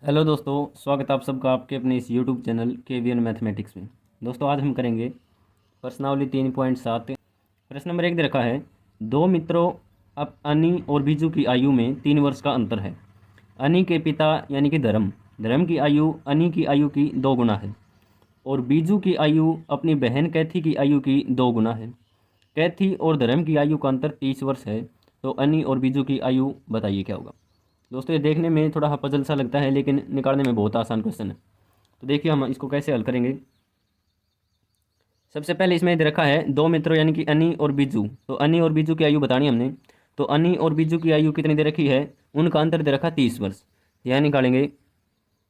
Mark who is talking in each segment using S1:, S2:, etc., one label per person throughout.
S1: Hello दोस्तों, स्वागत है आप सबका आपके अपने इस यूट्यूब चैनल KVN मैथमेटिक्स में। दोस्तों आज हम करेंगे प्रश्नावली 3.7। प्रश्न नंबर 1 दे रखा है, दो मित्रों अब अनी और बीजू की आयु में 3 वर्ष का अंतर है। अनी के पिता यानी कि धर्म धर्म की आयु अनी की आयु की 2 गुना है और बीजू की आयु अपनी बहन कैथी की आयु की 2 गुना है। कैथी और धर्म की आयु का अंतर 30 वर्ष है, तो अनी और बीजू की आयु बताइए क्या होगा। दोस्तों ये देखने में थोड़ा पजल सा लगता है, लेकिन निकालने में बहुत आसान क्वेश्चन है। तो देखिए हम इसको कैसे हल करेंगे। सबसे पहले इसमें दे रखा है दो मित्रों यानी कि अनी और बीजू। तो अनी और बीजू की आयु बतानी हमने। तो अनी और बीजू की आयु कितनी दे रखी है, उनका अंतर दे रखा 30 वर्ष। यह निकालेंगे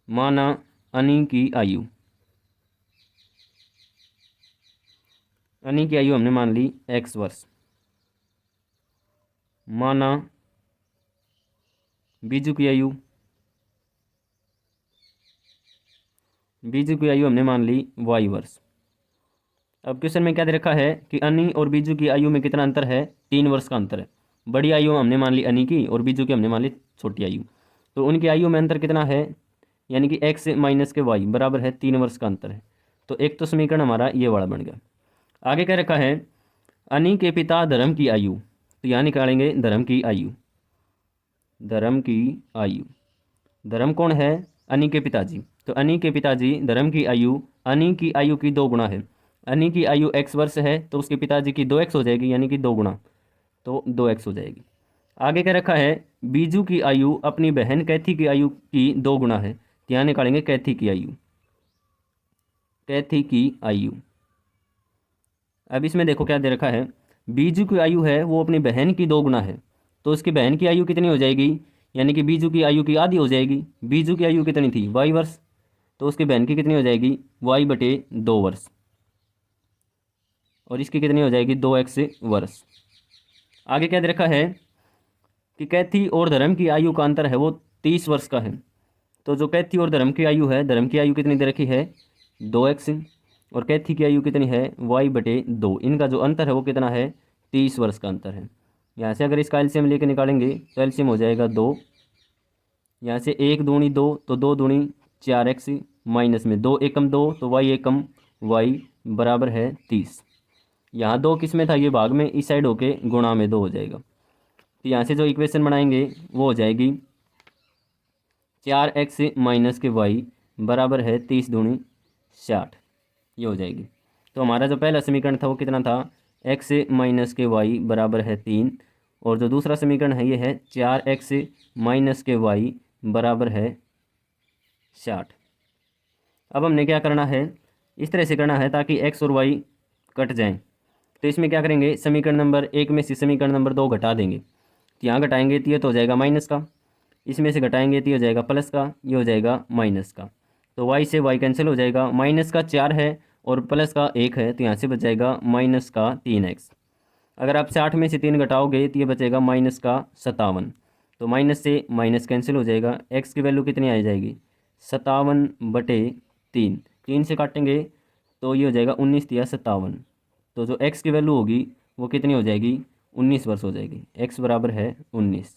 S1: माना अनी की आयु। अनी की आयु हमने मान ली x वर्ष। माना बीजू की आयु हमने मान ली y वर्ष। अब क्वेश्चन में क्या दे रखा है कि अनी और बीजू की आयु में कितना अंतर है, 3 वर्ष का अंतर है। बड़ी आयु हमने मान ली अनी की और बीजू की हमने मान ली छोटी आयु। तो उनकी आयु में अंतर कितना है, यानी कि x माइनस के y बराबर है 3 वर्ष का अंतर है। तो एक तो समीकरण हमारा ये वाला बन गया। आगे क्या रखा है, अनी के पिता धर्म की आयु। तो यहाँ निकालेंगे धर्म की आयु। धर्म की आयु, धर्म कौन है, अनी के पिताजी। तो अनी के पिताजी धर्म की आयु अनी की आयु की 2 गुना है। अनी की आयु x वर्ष है तो उसके पिताजी की 2x हो जाएगी, यानी कि 2 गुना, तो 2x हो जाएगी। आगे क्या रखा है, बीजू की आयु अपनी बहन कैथी की आयु की 2 गुना है। तो यहाँ निकालेंगे कैथी की आयु। कैथी की आयु। अब इसमें देखो क्या दे रखा है, बीजू की आयु है वो अपनी बहन की 2 गुना है। तो उसकी बहन की आयु कितनी हो जाएगी, यानी कि बीजू की आयु की आधी हो जाएगी। बीजू की आयु कितनी थी, y वर्ष, तो उसकी बहन की कितनी हो जाएगी, y/2 वर्ष, और इसकी कितनी हो जाएगी 2x वर्ष। आगे क्या दे रखा है कि कैथी और धर्म की आयु का अंतर है वो 30 वर्ष का है। तो जो कैथी और धर्म की आयु है, धर्म की आयु कितनी दे रखी है 2x, और कैथी की आयु कितनी है y/2। इनका जो अंतर है वो कितना है, 30 वर्ष का अंतर है। यहाँ से अगर इसका एलसीएम लेके निकालेंगे तो एलसीएम हो जाएगा 2। यहाँ से 1 दूनी 2, तो 2 दूनी 4x, माइनस में 2 एकम 2, तो y एकम y बराबर है 30। यहाँ 2 किस में था, ये भाग में, इस साइड होके गुणा में 2 हो जाएगा। तो यहाँ से जो इक्वेशन बनाएंगे वो हो जाएगी 4x माइनस के y बराबर है 30 दूनी 60, ये हो जाएगी। तो हमारा जो पहला समीकरण था वो कितना था, x माइनस के y बराबर है 3, और जो दूसरा समीकरण है ये है 4x माइनस के y बराबर है 60। अब हमने क्या करना है, इस तरह से करना है ताकि x और y कट जाएं। तो इसमें क्या करेंगे, समीकरण नंबर 1 में से समीकरण नंबर 2 घटा देंगे। तो यहाँ घटाएंगे तो ये तो हो जाएगा माइनस का, इसमें से घटाएंगे तो ये हो जाएगा प्लस का, ये हो जाएगा माइनस का। तो y से y कैंसिल हो जाएगा, माइनस का 4 है और प्लस का 1 है, तो यहाँ से बच जाएगा माइनस का 3x। अगर आप 60 में से 3 घटाओगे तो ये बचेगा माइनस का 57। तो माइनस से माइनस कैंसिल हो जाएगा, x की वैल्यू कितनी आ जाएगी 57/3। 3 से काटेंगे तो ये हो जाएगा 19 या 57। तो जो x की वैल्यू होगी वो कितनी हो जाएगी, 19 वर्ष हो जाएगी। x बराबर है 19।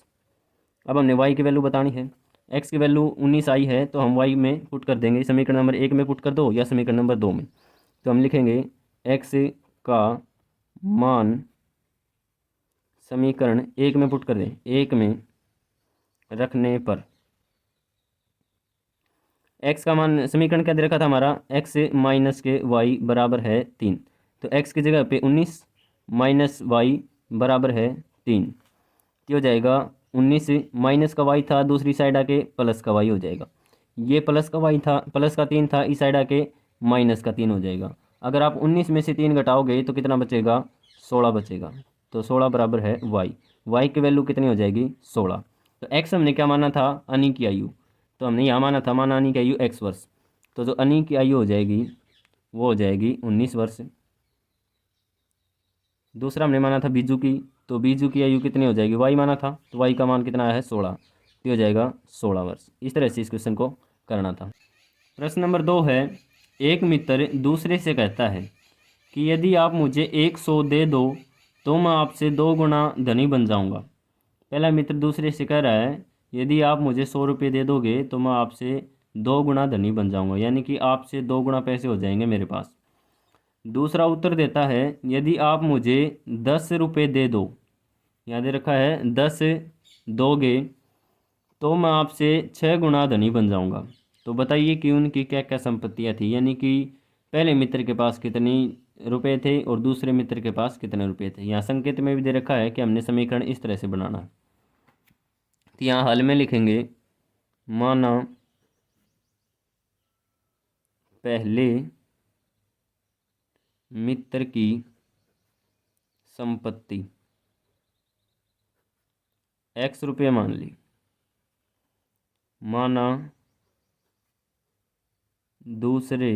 S1: अब हमने y की वैल्यू बतानी है। x की वैल्यू 19 आई है तो हम y में पुट कर देंगे, समीकरण नंबर 1 में पुट कर दो या समीकरण नंबर 2 में। तो हम लिखेंगे x का मान समीकरण 1 में पुट कर दें, 1 में रखने पर x का मान, समीकरण क्या दे रखा था हमारा, x माइनस के y बराबर है 3। तो x की जगह पे 19 माइनस y बराबर है 3, ये हो जाएगा 19, माइनस का y था दूसरी साइड आके प्लस का y हो जाएगा। ये प्लस का y था, प्लस का 3 था, इस साइड आके माइनस का 3 हो जाएगा। अगर आप 19 में से 3 घटाओगे तो कितना बचेगा, 16 बचेगा। तो 16 बराबर है y की वैल्यू कितनी हो जाएगी 16। तो x हमने क्या माना था, अनी की आयु, तो हमने यहाँ माना था, माना अनी की आयु x वर्ष। तो जो अनी की आयु हो जाएगी वो हो जाएगी 19 वर्ष। दूसरा हमने माना था बीजू की, तो बीजू की आयु कितनी हो जाएगी, y माना था, तो y का मान कितना आया है 16, तो हो जाएगा 16 वर्ष। इस तरह से इस क्वेश्चन को करना था। प्रश्न नंबर 2 है, एक मित्र दूसरे से कहता है कि यदि आप मुझे 100 दे दो तो मैं आपसे 2 गुना धनी बन जाऊंगा। पहला मित्र दूसरे से कह रहा है यदि आप मुझे 100 रुपये दे दोगे तो मैं आपसे 2 गुना धनी बन जाऊंगा, यानी कि आपसे 2 गुना पैसे हो जाएंगे मेरे पास। दूसरा उत्तर देता है, यदि आप मुझे 10 रुपये दे दो, यहाँ दे रखा है 10 दोगे तो मैं आपसे 6 गुना धनी बन जाऊंगा। तो बताइए कि उनकी क्या क्या संपत्तियां थी, यानी कि पहले मित्र के पास कितने रुपए थे और दूसरे मित्र के पास कितने रुपए थे। यहाँ संकेत में भी दे रखा है कि हमने समीकरण इस तरह से बनाना है। तो यहाँ हल में लिखेंगे, माना पहले मित्र की संपत्ति x रुपये मान ली, माना दूसरे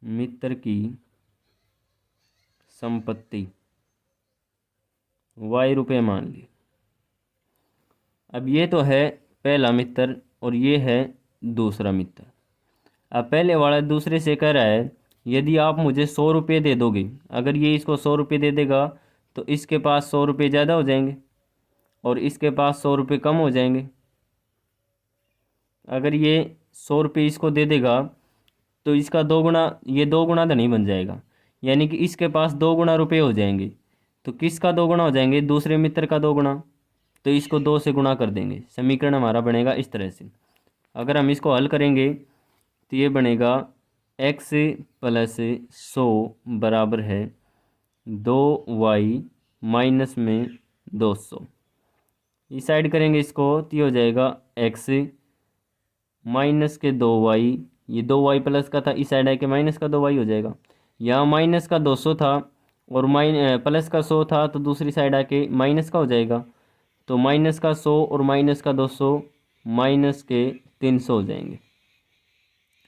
S1: मित्र की संपत्ति y रुपये मान ली। अब ये तो है पहला मित्र और ये है दूसरा मित्र। अब पहले वाला दूसरे से कह रहा है, यदि आप मुझे 100 रुपये दे दोगे, अगर ये इसको 100 रुपये दे देगा तो इसके पास 100 रुपये ज़्यादा हो जाएंगे और इसके पास 100 रुपये कम हो जाएंगे। अगर ये 100 रुपये इसको दे देगा तो इसका 2 गुना, ये 2 गुना धनी बन जाएगा, यानी कि इसके पास 2 गुना रुपये हो जाएंगे। तो किसका 2 गुना हो जाएंगे? दूसरे मित्र का 2 गुना। तो इसको 2 से गुणा कर देंगे। समीकरण हमारा बनेगा इस तरह से। अगर हम इसको हल करेंगे तो ये बनेगा x प्लस 100 बराबर है 2y माइनस में 200। इस साइड करेंगे इसको तो ये हो जाएगा x माइनस के 2y, ये 2y प्लस का था, इस साइड आके माइनस का 2y हो जाएगा। यहाँ माइनस का 200 था और प्लस का 100 था, तो दूसरी साइड आके माइनस का हो जाएगा। तो माइनस का 100 और माइनस का 200 माइनस के 300 हो जाएंगे।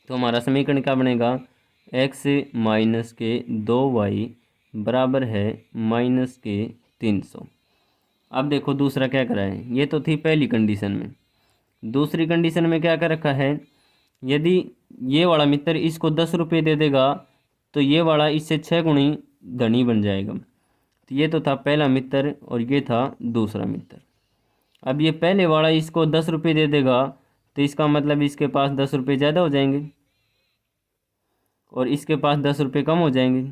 S1: तो हमारा समीकरण क्या बनेगा? x माइनस के 2y बराबर है माइनस के 300। अब देखो दूसरा क्या करा है, ये तो थी पहली कंडीशन में। दूसरी कंडीशन में क्या कर रखा है, यदि ये वाला मित्र इसको 10 रुपये दे देगा तो ये वाला इससे 6 गुनी धनी बन जाएगा। तो ये तो था पहला मित्र और ये था दूसरा मित्र। अब ये पहले वाला इसको 10 रुपये दे देगा तो इसका मतलब इसके पास 10 रुपये ज़्यादा हो जाएंगे और इसके पास 10 रुपये कम हो जाएंगे।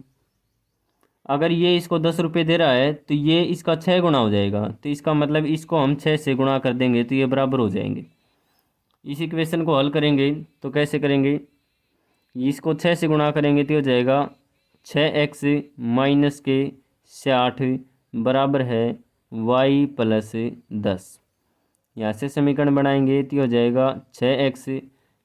S1: अगर ये इसको 10 रुपये दे रहा है तो ये इसका 6 गुना हो जाएगा, तो इसका मतलब इसको हम 6 से गुणा कर देंगे तो ये बराबर हो जाएंगे। इस इक्वेशन को हल करेंगे तो कैसे करेंगे, इसको 6 से गुणा करेंगे तो हो जाएगा 6x माइनस के 60 बराबर है y प्लस 10। यहाँ से समीकरण बनाएंगे तो हो जाएगा 6x,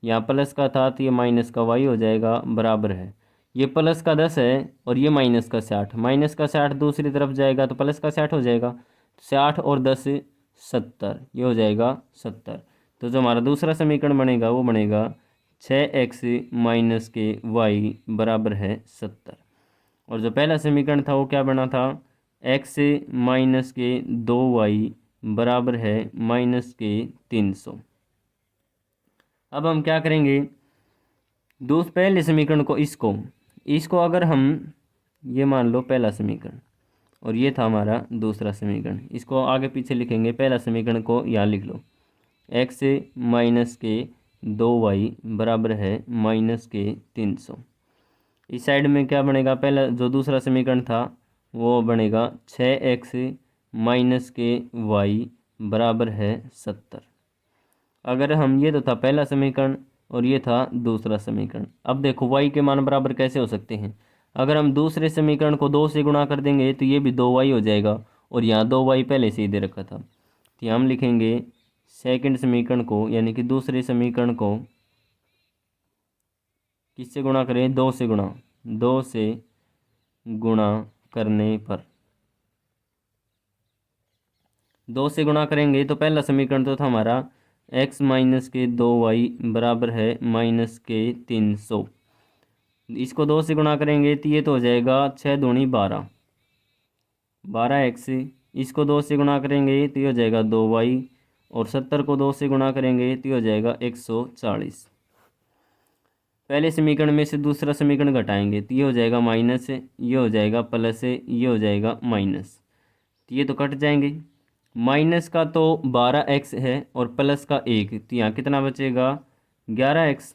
S1: यहाँ प्लस का था तो ये माइनस का y हो जाएगा बराबर है, ये प्लस का 10 है और ये माइनस का 60, माइनस का 60 दूसरी तरफ जाएगा तो प्लस का 60 हो जाएगा। 60 और 10 70, ये हो जाएगा 70। तो जो हमारा दूसरा समीकरण बनेगा वो बनेगा 6x माइनस के y बराबर है 70। और जो पहला समीकरण था वो क्या बना था, x माइनस के 2y बराबर है माइनस के 300। अब हम क्या करेंगे, पहले समीकरण को इसको अगर हम ये मान लो पहला समीकरण और ये था हमारा दूसरा समीकरण, इसको आगे पीछे लिखेंगे। पहला समीकरण को यहाँ लिख लो, x माइनस के 2y बराबर है माइनस के 300। इस साइड में क्या बनेगा, पहला जो दूसरा समीकरण था वो बनेगा 6x माइनस के y बराबर है 70। अगर हम, ये तो था पहला समीकरण और ये था दूसरा समीकरण। अब देखो y के मान बराबर कैसे हो सकते हैं, अगर हम दूसरे समीकरण को 2 से गुणा कर देंगे तो ये भी 2y हो जाएगा और यहाँ 2y पहले से ही दे रखा था। तो हम लिखेंगे सेकंड समीकरण को, यानी कि दूसरे समीकरण को किससे गुणा करें, 2 से गुणा करने पर 2 से गुणा करेंगे तो पहला समीकरण तो था हमारा x माइनस के 2y बराबर है माइनस के 300। इसको 2 से गुणा करेंगे तो ये तो हो जाएगा 6 दूनी 12, 12x। इसको 2 से गुणा करेंगे तो ये हो जाएगा 2y और 70 को 2 से गुणा करेंगे तो ये हो जाएगा 140। पहले समीकरण में से दूसरा समीकरण घटाएंगे तो ये हो जाएगा माइनस, ये हो जाएगा प्लस, ये हो जाएगा माइनस, तो ये तो कट जाएंगे। माइनस का तो 12x है और प्लस का 1, तो यहाँ कितना बचेगा 11x,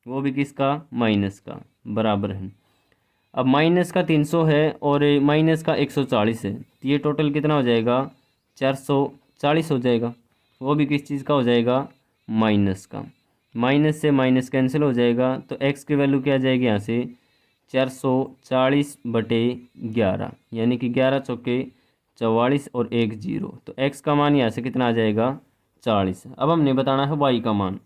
S1: वो भी किसका माइनस का, बराबर है। अब माइनस का 300 है और माइनस का 140 है, तो ये टोटल कितना हो जाएगा 440 हो जाएगा, वो भी किस चीज़ का हो जाएगा माइनस का। माइनस से माइनस कैंसिल हो जाएगा, तो x की वैल्यू क्या आ जाएगी यहाँ से 440/11, यानी कि 11 चौके 44 और 1 0, तो x का मान यहाँ से कितना आ जाएगा 40। अब हमने बताना है y का मान,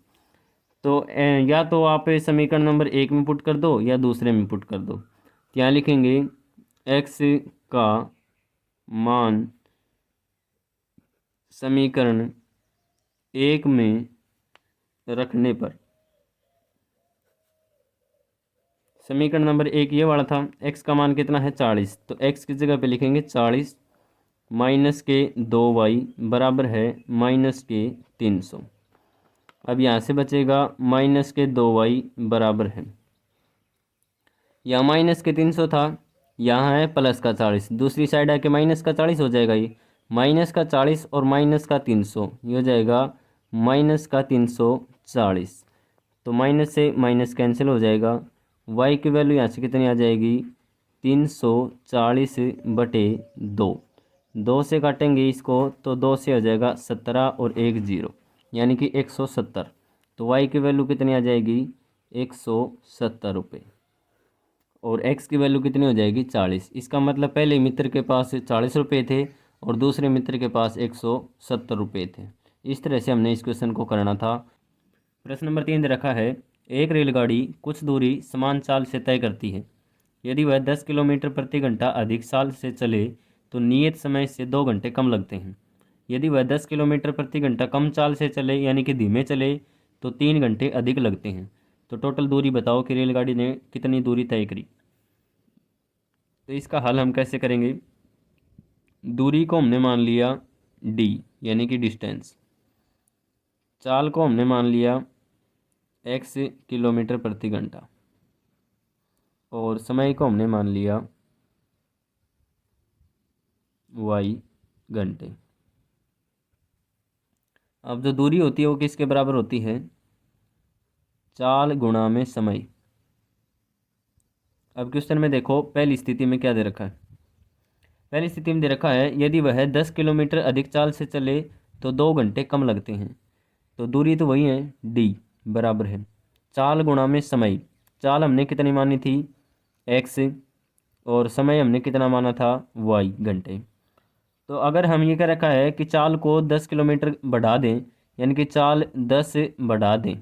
S1: तो या तो आप समीकरण नंबर 1 में पुट कर दो या दूसरे में पुट कर दो। तो यहाँ लिखेंगे x का मान समीकरण 1 में रखने पर, समीकरण नंबर 1 ये वाला था, x का मान कितना है 40, तो x की जगह पे लिखेंगे 40 माइनस के 2y बराबर है माइनस के 300। अब यहाँ से बचेगा माइनस के 2y बराबर है, यहाँ माइनस के 300 था, यहाँ है प्लस का 40, दूसरी साइड आके माइनस का 40 हो जाएगा, ये माइनस का 40 और माइनस का 300, ये हो जाएगा माइनस का 340, तो माइनस से माइनस कैंसिल हो जाएगा। y की वैल्यू यहाँ से कितनी आ जाएगी 340/2, 2 से काटेंगे इसको तो 2 से हो जाएगा 17 और 1 0, यानी कि 170, तो y की वैल्यू कितनी आ जाएगी 170 रुपये, और x की वैल्यू कितनी हो जाएगी 40। इसका मतलब पहले मित्र के पास 40 रुपये थे और दूसरे मित्र के पास 170 रुपये थे। इस तरह से हमने इस क्वेश्चन को करना था। प्रश्न नंबर 3 दे रखा है, एक रेलगाड़ी कुछ दूरी समान चाल से तय करती है। यदि वह 10 किलोमीटर प्रति घंटा अधिक चाल से चले तो नियत समय से 2 घंटे कम लगते हैं। यदि वह 10 किलोमीटर प्रति घंटा कम चाल से चले यानी कि धीमे चले तो 3 घंटे अधिक लगते हैं। तो टोटल दूरी बताओ कि रेलगाड़ी ने कितनी दूरी तय करी। तो इसका हल हम कैसे करेंगे, दूरी को हमने मान लिया d यानी कि डिस्टेंस, चाल को हमने मान लिया x किलोमीटर प्रति घंटा और समय को हमने मान लिया y घंटे। अब जो दूरी होती है वो किसके बराबर होती है, चाल गुणा में समय। अब क्वेश्चन में देखो पहली स्थिति में क्या दे रखा है, पहली स्थिति में दे रखा है यदि वह 10 किलोमीटर अधिक चाल से चले तो 2 घंटे कम लगते हैं। तो दूरी तो वही है d बराबर है चाल गुणा में समय। चाल हमने कितनी मानी थी x और समय हमने कितना माना था y घंटे। तो अगर हम ये कह रखा है कि चाल को 10 किलोमीटर बढ़ा दें यानी कि चाल 10 बढ़ा दें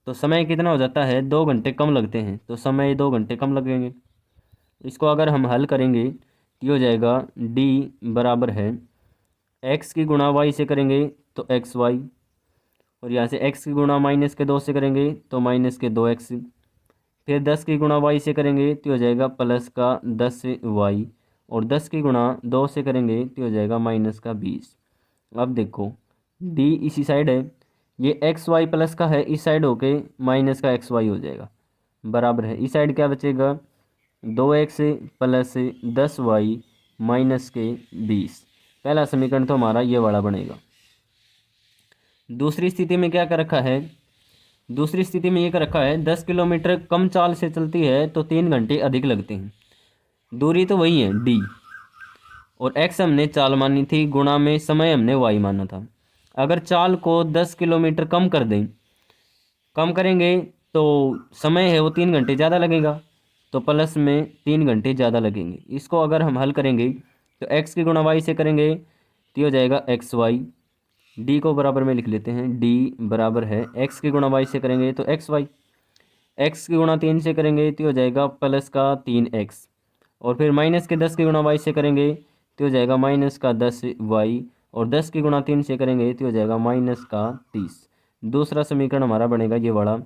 S1: तो समय कितना हो जाता है 2 घंटे कम लगते हैं, तो समय 2 घंटे कम लगेंगे। इसको अगर हम हल करेंगे तो ये हो जाएगा d बराबर है x की गुणा y से करेंगे तो xy, और यहाँ से x की गुणा माइनस के 2 से करेंगे तो माइनस के 2x, फिर 10 की गुणा y से करेंगे तो हो जाएगा प्लस का 10y, और 10 की गुणा 2 से करेंगे तो हो जाएगा माइनस का 20। अब देखो d इसी साइड है, ये एक्स वाई प्लस का है, इस साइड होके माइनस का एक्स वाई हो जाएगा, बराबर है इस साइड क्या बचेगा 2x प्लस 10y माइनस के 20। पहला समीकरण तो हमारा ये वाला बनेगा। दूसरी स्थिति में क्या कर रखा है, दूसरी स्थिति में ये कर रखा है 10 किलोमीटर कम चाल से चलती है तो 3 घंटे अधिक लगते हैं। दूरी तो वही है d और x हमने चाल मानी थी, गुणा में समय हमने y माना था। अगर चाल को 10 किलोमीटर कम कर दें, कम करेंगे तो समय है वो 3 घंटे ज़्यादा लगेगा, तो प्लस में 3 घंटे ज़्यादा लगेंगे। इसको अगर हम हल करेंगे तो x की गुणा y से करेंगे तो ये हो जाएगा एक्स वाई, डी को बराबर में लिख लेते हैं, d बराबर है x की गुणा y से करेंगे तो एक्स वाई, एक्स की गुणा 3 से करेंगे तो हो जाएगा प्लस का 3x, और फिर माइनस के 10 की गुणा y से करेंगे तो हो जाएगा माइनस का 10y, और 10 की गुणा 3 से करेंगे तो हो जाएगा माइनस का 30। दूसरा समीकरण हमारा बनेगा ये वाला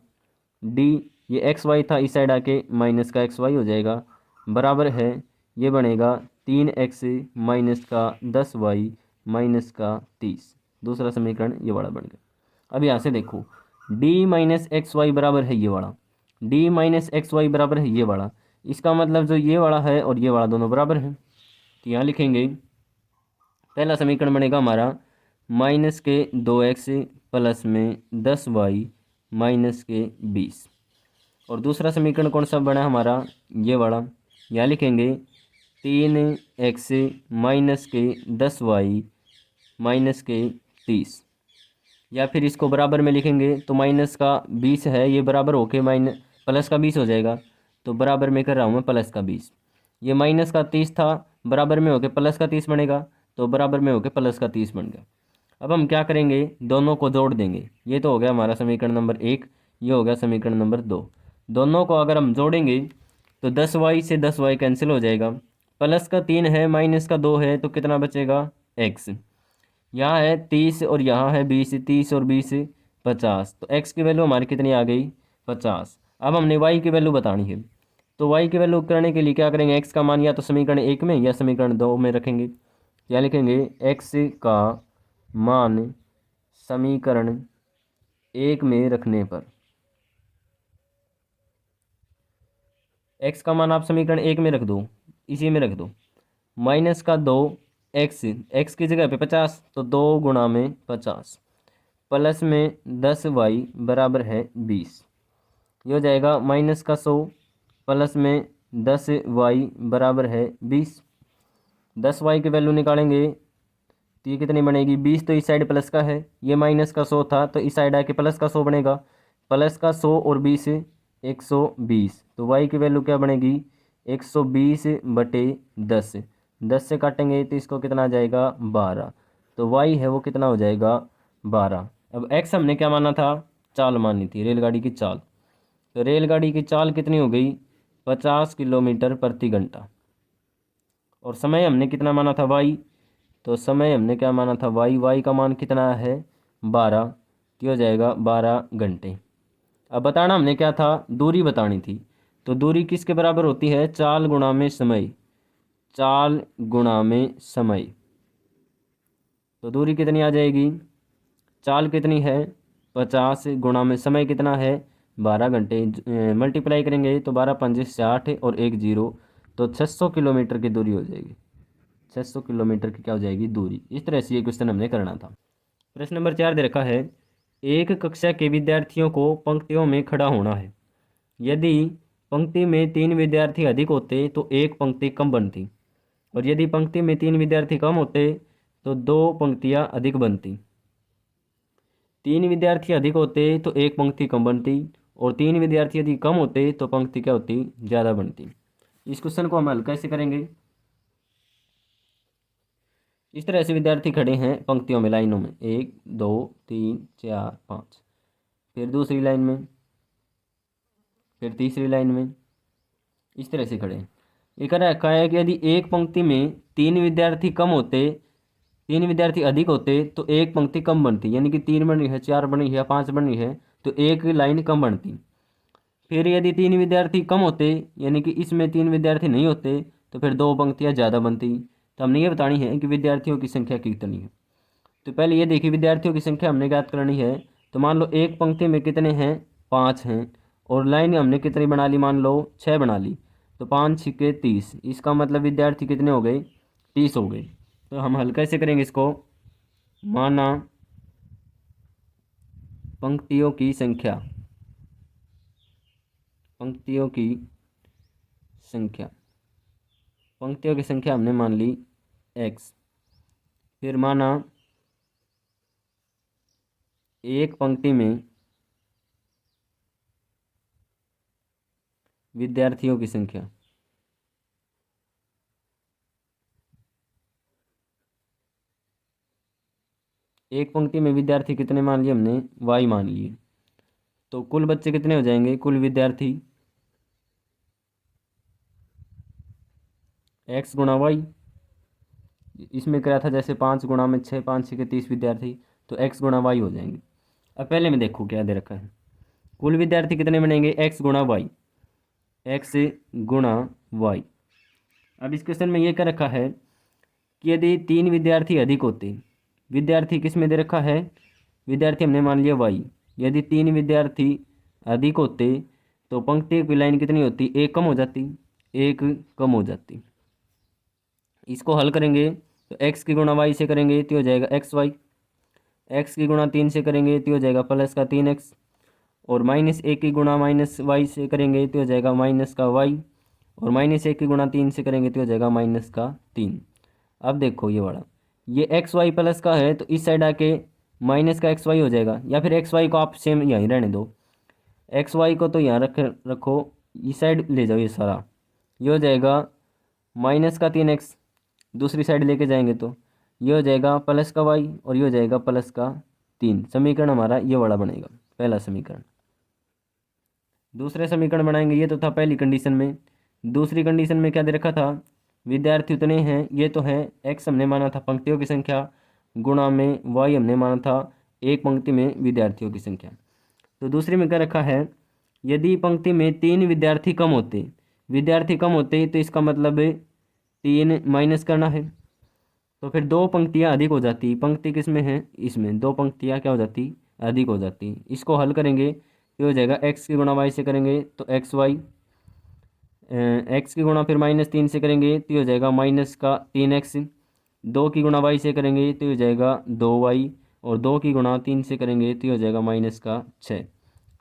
S1: d, ये एक्स वाई था, इस साइड आके माइनस का एक्स वाई हो जाएगा, बराबर है ये बनेगा 3x माइनस का 10y माइनस का 30। दूसरा समीकरण ये वाला बन गया। अब यहाँ से देखो d माइनस एक्स वाई बराबर है ये वाला, d माइनस एक्स वाई बराबर है ये वाला, इसका मतलब जो ये वाला है और ये वाला दोनों बराबर हैं। तो यहाँ लिखेंगे पहला समीकरण बनेगा हमारा -2x प्लस में 10y माइनस के 20। और दूसरा समीकरण कौन सा बना हमारा, ये वाला। यहाँ लिखेंगे 3x माइनस के 10y माइनस के 30। या फिर इसको बराबर में लिखेंगे तो माइनस का 20 है, ये बराबर होके माइनस प्लस का 20 हो जाएगा। तो बराबर में कर रहा हूँ मैं प्लस का 20। ये माइनस का 30 था, बराबर में होके प्लस का 30 बनेगा, तो बराबर में होके प्लस का 30 बन गया। अब हम क्या करेंगे, दोनों को जोड़ देंगे। ये तो हो गया हमारा समीकरण नंबर 1, ये हो गया समीकरण नंबर 2। दोनों को अगर हम जोड़ेंगे तो 10y से 10y कैंसिल हो जाएगा। प्लस का 3 है, माइनस का 2 है, तो कितना बचेगा x। यहाँ है 30 और यहाँ है 20, 30 और 20 50। तो x की वैल्यू हमारी कितनी आ गई, 50। अब हमने y की वैल्यू बतानी है, तो y की वैल्यू करने के लिए क्या करेंगे, x का मान या तो समीकरण 1 में या समीकरण 2 में रखेंगे। क्या लिखेंगे, x का मान समीकरण 1 में रखने पर, x का मान आप समीकरण 1 में रख दो, इसी में रख दो। माइनस का 2 x की जगह पे 50, तो 2 गुणा में 50 प्लस में 10y बराबर है 20। ये हो जाएगा माइनस का 100 प्लस में 10y बराबर है 20। 10y की वैल्यू निकालेंगे तो ये कितनी बनेगी, 20 तो इस साइड प्लस का है, ये माइनस का 100 था तो इस साइड आके प्लस का 100 बनेगा। प्लस का 100 और 20 120। तो y की वैल्यू क्या बनेगी, 120 बटे 10। 10 से काटेंगे तो इसको कितना आ जाएगा, 12। तो y है वो कितना हो जाएगा, 12। अब x हमने क्या माना था, चाल मानी थी, रेलगाड़ी की चाल। तो रेलगाड़ी की चाल कितनी हो गई, 50 किलोमीटर प्रति घंटा। और समय हमने कितना माना था, y। तो समय हमने क्या माना था, y का मान कितना है, 12। तो हो जाएगा 12 घंटे। अब बताना हमने क्या था, दूरी बतानी थी। तो दूरी किसके बराबर होती है, चाल गुणा में समय। चाल गुणा में समय। तो दूरी कितनी आ जाएगी, चाल कितनी है 50 गुणा में समय कितना है 12 घंटे। मल्टीप्लाई करेंगे तो 12 पंजे 60 और 1 0, तो 600 किलोमीटर की दूरी हो जाएगी। 600 किलोमीटर की क्या हो जाएगी, दूरी। इस तरह से ये क्वेश्चन हमने करना था। प्रश्न नंबर 4 दे रखा है, एक कक्षा के विद्यार्थियों को पंक्तियों में खड़ा होना है। यदि पंक्ति में 3 विद्यार्थी अधिक होते तो एक पंक्ति कम बनती, और यदि पंक्ति में 3 विद्यार्थी कम होते तो 2 पंक्तियां अधिक बनती। 3 विद्यार्थी अधिक होते तो एक पंक्ति कम बनती, और 3 विद्यार्थी यदि कम होते तो पंक्ति क्या होती, ज़्यादा बनती। इस क्वेश्चन को हम हल कैसे करेंगे, इस तरह से विद्यार्थी खड़े हैं पंक्तियों में, लाइनों में, 1 2 3 4 5। फिर दूसरी लाइन में, फिर तीसरी लाइन में, इस तरह से खड़े हैं। ये कह रखा है कि यदि एक पंक्ति में 3 विद्यार्थी कम होते, 3 विद्यार्थी अधिक होते तो एक पंक्ति कम बनती, यानी कि 3 बन रही है, 4 बन रही है, 5 बन रही है, तो एक लाइन कम बनती। फिर यदि 3 विद्यार्थी कम होते, यानी कि इसमें 3 विद्यार्थी नहीं होते, तो फिर 2 पंक्तियां ज़्यादा बनती। तो हमने ये बतानी है कि विद्यार्थियों की संख्या कितनी है। तो पहले ये देखिए, विद्यार्थियों की संख्या हमने ज्ञात करनी है। तो मान लो एक पंक्ति में कितने हैं, 5 हैं, और लाइन हमने कितनी बना ली, मान लो 6 बना ली। तो 5 छिके 30, इसका मतलब विद्यार्थी कितने हो गए, 30 हो गए। तो हम हल कैसे करेंगे इसको, माना पंक्तियों की संख्या, पंक्तियों की संख्या, पंक्तियों की संख्या हमने मान ली x। फिर माना एक पंक्ति में विद्यार्थियों की संख्या, एक पंक्ति में विद्यार्थी कितने मान लिए हमने, y मान लिए। तो कुल बच्चे कितने हो जाएंगे, कुल विद्यार्थी x गुणा y। इसमें क्या था, जैसे 5 गुणा में 6, 5 6 के 30 विद्यार्थी, तो x गुणा y हो जाएंगे। अब पहले में देखो क्या दे रखा है, कुल विद्यार्थी कितने बनेंगे, x गुणा y, x गुणा y। अब इस क्वेश्चन में ये क्या रखा है कि यदि 3 विद्यार्थी अधिक होते, विद्यार्थी किस में दे रखा है, विद्यार्थी हमने मान लिया y। यदि 3 विद्यार्थी अधिक होते तो पंक्ति की लाइन कितनी होती, एक कम हो जाती, एक कम हो जाती। इसको हल करेंगे तो एक्स की गुणा वाई से करेंगे तो हो जाएगा एक्स वाई, एक्स की गुणा 3 से करेंगे तो हो जाएगा प्लस का 3x, और माइनस 1 की गुणा माइनस वाई से करेंगे तो हो जाएगा माइनस का वाई, और माइनस 1 की गुणा 3 से करेंगे तो हो जाएगा माइनस का 3। अब देखो ये वाला, ये एक्स वाई प्लस का है तो इस साइड आके माइनस का एक्स वाई हो जाएगा, या फिर एक्स वाई को आप सेम यहीं रहने दो, एक्स वाई को तो यहाँ रखो, इस साइड ले जाओ ये सारा, ये हो जाएगा माइनस का 3x, दूसरी साइड लेके जाएंगे तो ये हो जाएगा प्लस का वाई, और ये हो जाएगा प्लस का 3। समीकरण हमारा ये वाला बनेगा पहला समीकरण। दूसरे समीकरण बनाएंगे, ये तो था पहली कंडीशन में। दूसरी कंडीशन में क्या दे रखा था, विद्यार्थी उतने हैं, ये तो है एक्स हमने माना था पंक्तियों की संख्या, गुणा में वाई हमने माना था एक पंक्ति में विद्यार्थियों की संख्या। तो दूसरे में क्या रखा है, यदि पंक्ति में 3 विद्यार्थी कम होते तो इसका मतलब 3 माइनस करना है, तो फिर 2 पंक्तियाँ अधिक हो जाती। पंक्ति किस में है, इसमें 2 पंक्तियाँ क्या हो जाती, अधिक हो जाती। इसको हल करेंगे तो हो जाएगा एक्स की गुणा वाई से करेंगे तो एक्स वाई, एक्स की गुणा फिर -3 से करेंगे तो हो जाएगा माइनस का 3x, 2 की गुणा वाई से करेंगे तो हो जाएगा 2y, और 2 की गुणा 3 से करेंगे तो हो जाएगा माइनस का 6।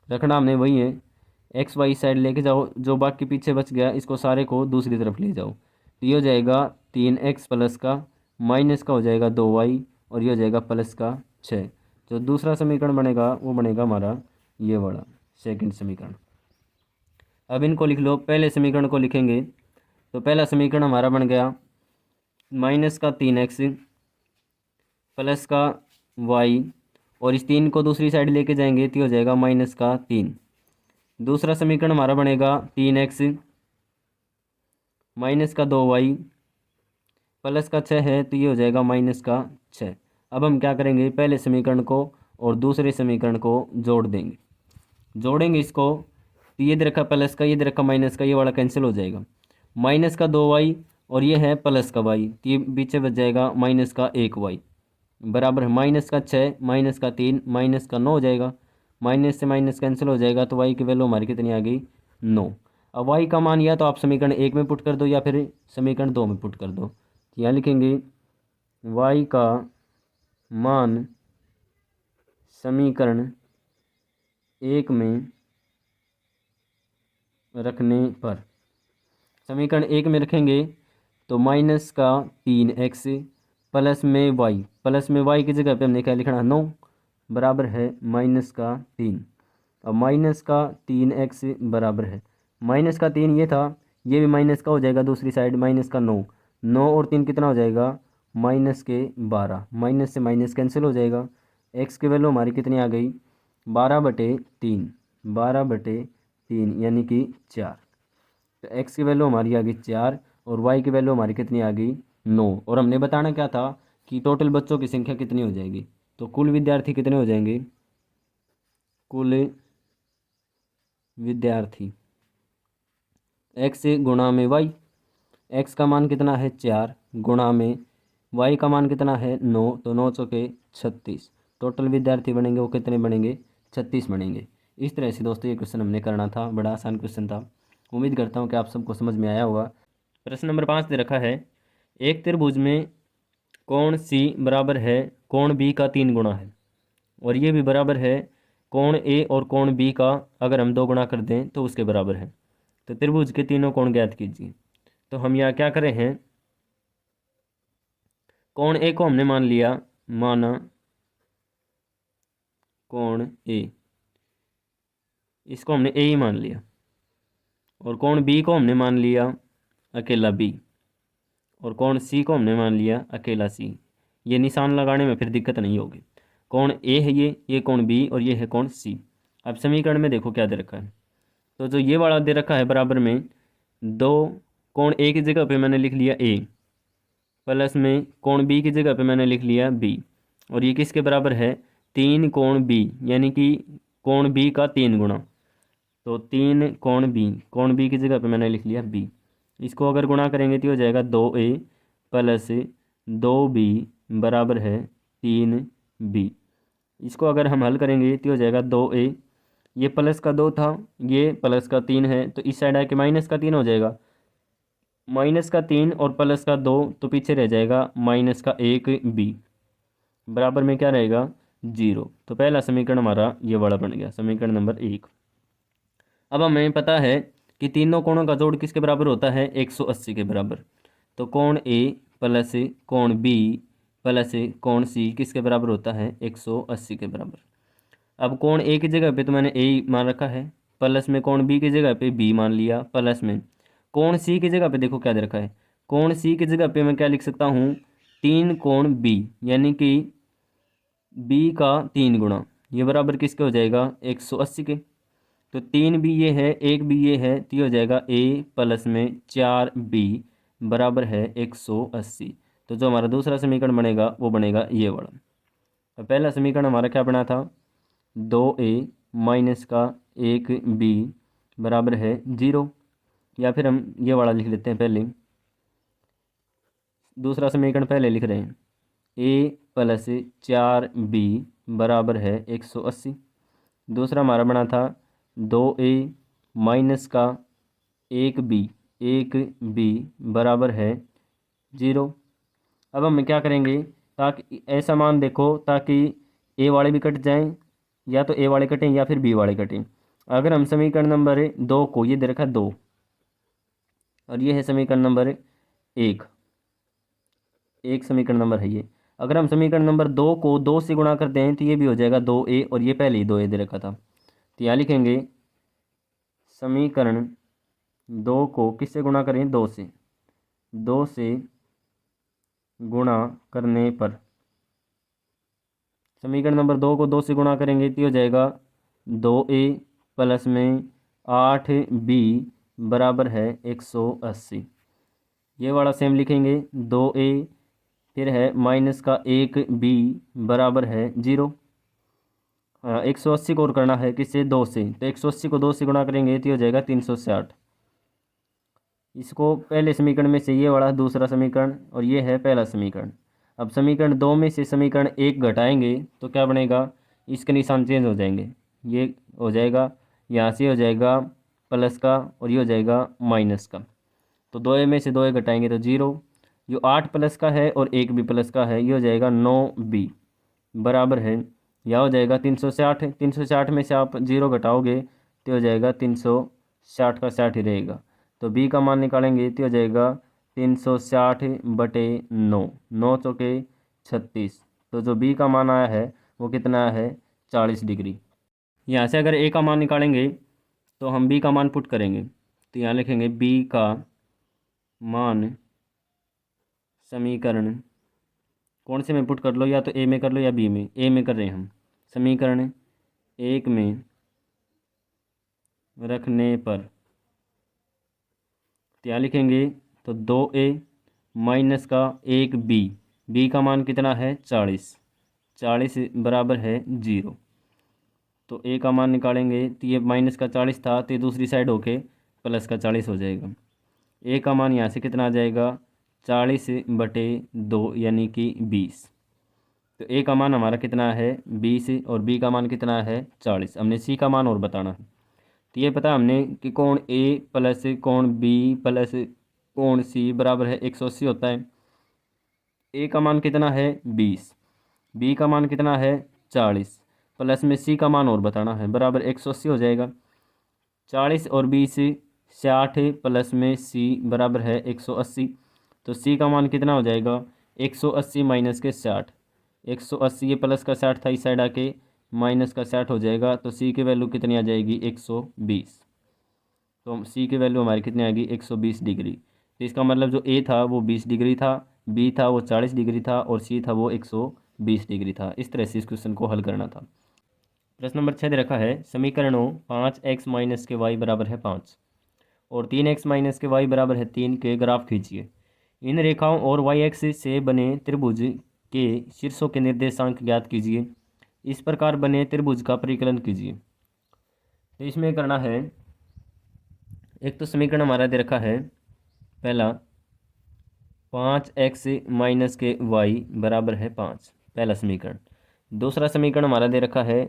S1: रखना हमने वही है, एक्स वाई साइड लेके जाओ, जो बाकी पीछे बच गया इसको सारे को दूसरी तरफ ले जाओ, तो ये हो जाएगा 3x प्लस का माइनस का हो जाएगा 2y, और ये हो जाएगा प्लस का 6। जो दूसरा समीकरण बनेगा वो बनेगा हमारा ये वाला सेकंड समीकरण। अब इनको लिख लो, पहले समीकरण को लिखेंगे तो पहला समीकरण हमारा बन गया माइनस का 3x प्लस का y, और इस 3 को दूसरी साइड लेके जाएंगे तो हो जाएगा माइनस का 3। दूसरा समीकरण हमारा बनेगा 3x माइनस का 2y प्लस का 6 है तो ये हो जाएगा माइनस का 6। अब हम क्या करेंगे, पहले समीकरण को और दूसरे समीकरण को जोड़ देंगे, जोड़ेंगे इसको तो ये दे रखा प्लस का, ये दे रखा माइनस का, ये वाला कैंसिल हो जाएगा, माइनस का 2y और ये है प्लस का y, तो ये पीछे बच जाएगा माइनस का 1y, बराबर है माइनस का 6 माइनस का 3 माइनस का 9 हो जाएगा, माइनस से माइनस कैंसिल हो जाएगा, तो y की वैल्यू हमारी कितनी आ गई 9। अब y का मान या तो आप समीकरण 1 में पुट कर दो या फिर समीकरण 2 में पुट कर दो। यहाँ लिखेंगे y का मान समीकरण 1 में रखने पर, समीकरण 1 में रखेंगे तो माइनस का 3x प्लस में y की जगह पे हमने क्या लिखना 9, बराबर है माइनस का 3। अब माइनस का 3x बराबर है माइनस का 3, ये था, ये भी माइनस का हो जाएगा दूसरी साइड, माइनस का 9, 9 और 3 कितना हो जाएगा माइनस के 12, माइनस से माइनस कैंसिल हो जाएगा, x की वैल्यू हमारी कितनी आ गई 12/3, 12/3 यानी कि 4। तो x की वैल्यू हमारी आ गई 4 और y की वैल्यू हमारी कितनी आ गई 9, और हमने बताना क्या था कि टोटल बच्चों की संख्या कितनी हो जाएगी, तो कुल विद्यार्थी कितने हो जाएंगे, कुल विद्यार्थी x गुणा में y, x का मान कितना है 4 गुणा में y का मान कितना है 9, तो 9 चौके 36, टोटल विद्यार्थी बनेंगे वो कितने बनेंगे 36 बनेंगे। इस तरह से दोस्तों ये क्वेश्चन हमने करना था, बड़ा आसान क्वेश्चन था। उम्मीद करता हूँ कि आप सबको समझ में आया होगा। प्रश्न नंबर 5 दे रखा है, एक त्रिभुज में कोण C बराबर है कोण B का 3 गुना है, और ये भी बराबर है कोण A और कोण B का अगर हम 2 गुना कर दें तो उसके बराबर है। तो त्रिभुज के तीनों कोण ज्ञात कीजिए। तो हम यहाँ क्या करें हैं, कोण A को हमने माना कोण A, इसको हमने A ही मान लिया, और कोण B को हमने मान लिया अकेला B, और कोण C को हमने मान लिया अकेला C। ये निशान लगाने में फिर दिक्कत नहीं होगी। कोण A है ये कोण B और ये है कोण C। अब समीकरण में देखो क्या दे रखा है, तो जो ये वाला दे रखा है बराबर में 2 कोण A की जगह पे मैंने लिख लिया A, प्लस में कोण B की जगह पे मैंने लिख लिया B, और ये किसके बराबर है 3 कोण B, यानी कि कोण B का 3 गुना, तो 3 कोण B की जगह पे मैंने लिख लिया B। इसको अगर गुणा करेंगे तो हो जाएगा 2A प्लस 2B बराबर है 3B। इसको अगर हम हल करेंगे तो हो जाएगा 2A, ये प्लस का 2 था, ये प्लस का 3 है, तो इस साइड आके माइनस का 3 हो जाएगा, माइनस का 3 और प्लस का 2, तो पीछे रह जाएगा माइनस का 1 बी, बराबर में क्या रहेगा 0। तो पहला समीकरण हमारा ये वाला बन गया, समीकरण नंबर 1। अब हमें पता है कि तीनों कोणों का जोड़ किसके बराबर होता है 180 के बराबर। तो कोण ए प्लस कोण बी प्लस कोण सी किसके बराबर होता है 180 के बराबर। अब कोण ए की जगह पे तो मैंने ए ही मान रखा है, प्लस में कोण बी की जगह पे बी मान लिया, प्लस में कोण सी की जगह पे देखो क्या दे रखा है, कोण सी की जगह पे मैं क्या लिख सकता हूँ 3 कोण बी, यानी कि बी का 3 गुणा, ये बराबर किसके हो जाएगा 180 के। तो 3 बी ये है, 1 बी ये है, तो ये हो जाएगा ए प्लस में 4 बी बराबर है 180। तो जो हमारा दूसरा समीकरण बनेगा वो बनेगा ये वाला। तो पहला समीकरण हमारा क्या बना था 2a माइनस का 1b बराबर है 0, या फिर हम ये वाला लिख लेते हैं पहले, दूसरा समीकरण पहले लिख रहे हैं a प्लस 4b बराबर है 180। दूसरा हमारा बना था 2a माइनस का 1b बराबर है 0। अब हम क्या करेंगे, ताकि ऐसा मान देखो ताकि ए वाले भी कट जाएं, या तो ए वाले कटें या फिर बी वाले कटें। अगर हम समीकरण नंबर 2 को, ये दे रखा है 2 और ये है समीकरण नंबर 1, एक समीकरण नंबर है ये। अगर हम समीकरण नंबर 2 को 2 से गुणा कर दें तो ये भी हो जाएगा 2a, और ये पहले ही 2a दे रखा था। तो यहाँ लिखेंगे समीकरण 2 को किससे गुणा करें 2 से, 2 से गुणा करने पर समीकरण नंबर 2 को 2 से गुणा करेंगे तो हो जाएगा 2a प्लस में 8b बराबर है 180। ये वाला सेम लिखेंगे 2a, फिर है माइनस का 1b बराबर है 0। 180 को और करना है किससे 2 से, तो 180 को 2 से गुणा करेंगे तो हो जाएगा 360। इसको पहले समीकरण में से ये वाला दूसरा समीकरण और ये है पहला समीकरण। अब समीकरण 2 में से समीकरण 1 घटाएंगे तो क्या बनेगा, इसके निशान चेंज हो जाएंगे, ये हो जाएगा यहाँ से हो जाएगा प्लस का और ये हो जाएगा माइनस का। तो 2a में से 2a घटाएंगे तो 0, जो 8 प्लस का है और 1 भी प्लस का है, ये हो जाएगा 9b बराबर है, यह हो जाएगा 360। 360 में से आप 0 घटाओगे तो हो जाएगा 360 का 60 ही रहेगा। तो b का मान निकालेंगे तो हो जाएगा 360/9, 9 चौके 36। तो जो b का मान आया है वो कितना आया है 40 डिग्री। यहाँ से अगर a का मान निकालेंगे तो हम b का मान पुट करेंगे, तो यहाँ लिखेंगे b का मान समीकरण कौन से में पुट कर लो, या तो ए में कर लो या बी में, ए में कर रहे हैं हम, समीकरण 1 में रखने पर क्या लिखेंगे, तो 2a माइनस का 1b, b का मान कितना है 40, 40 बराबर है 0। तो a का मान निकालेंगे तो ये माइनस का 40 था, तो ये दूसरी साइड होके प्लस का 40 हो जाएगा। a का मान यहाँ से कितना आ जाएगा 40/2 यानी कि 20। तो a का मान हमारा कितना है 20 और b का मान कितना है 40। हमने c का मान और बताना है। तो ये पता हमने कि कोण a प्लस कोण b प्लस कोण c बराबर है 180 होता है। a का मान कितना है 20, b का मान कितना है 40, प्लस में c का मान और बताना है, बराबर 180 हो जाएगा। 40 और 20 60 प्लस में c बराबर है 180। तो c का मान कितना हो जाएगा 180 माइनस के 60, 180 ये प्लस का 60 था, इस साइड आके माइनस का 60 हो जाएगा। तो c की वैल्यू कितनी आ जाएगी 120। तो c की वैल्यू हमारी कितनी आएगी 120 डिग्री। तो इसका मतलब जो a था वो 20 डिग्री था, b था वो 40 डिग्री था और c था वो 120 डिग्री था। इस तरह से इस क्वेश्चन को हल करना था। प्रश्न नंबर 6 दे रखा है समीकरणों 5x माइनस के y बराबर है 5 और 3x माइनस के y बराबर है 3 के ग्राफ खींचिए। इन रेखाओं और y एक्सिस से बने त्रिभुज के शीर्षों के निर्देशांक ज्ञात कीजिए। इस प्रकार बने त्रिभुज का परिकलन कीजिए। तो इसमें करना है, एक तो समीकरण हमारा दे रखा है पहला 5x माइनस के y बराबर है 5, पहला समीकरण। दूसरा समीकरण हमारा दे रखा है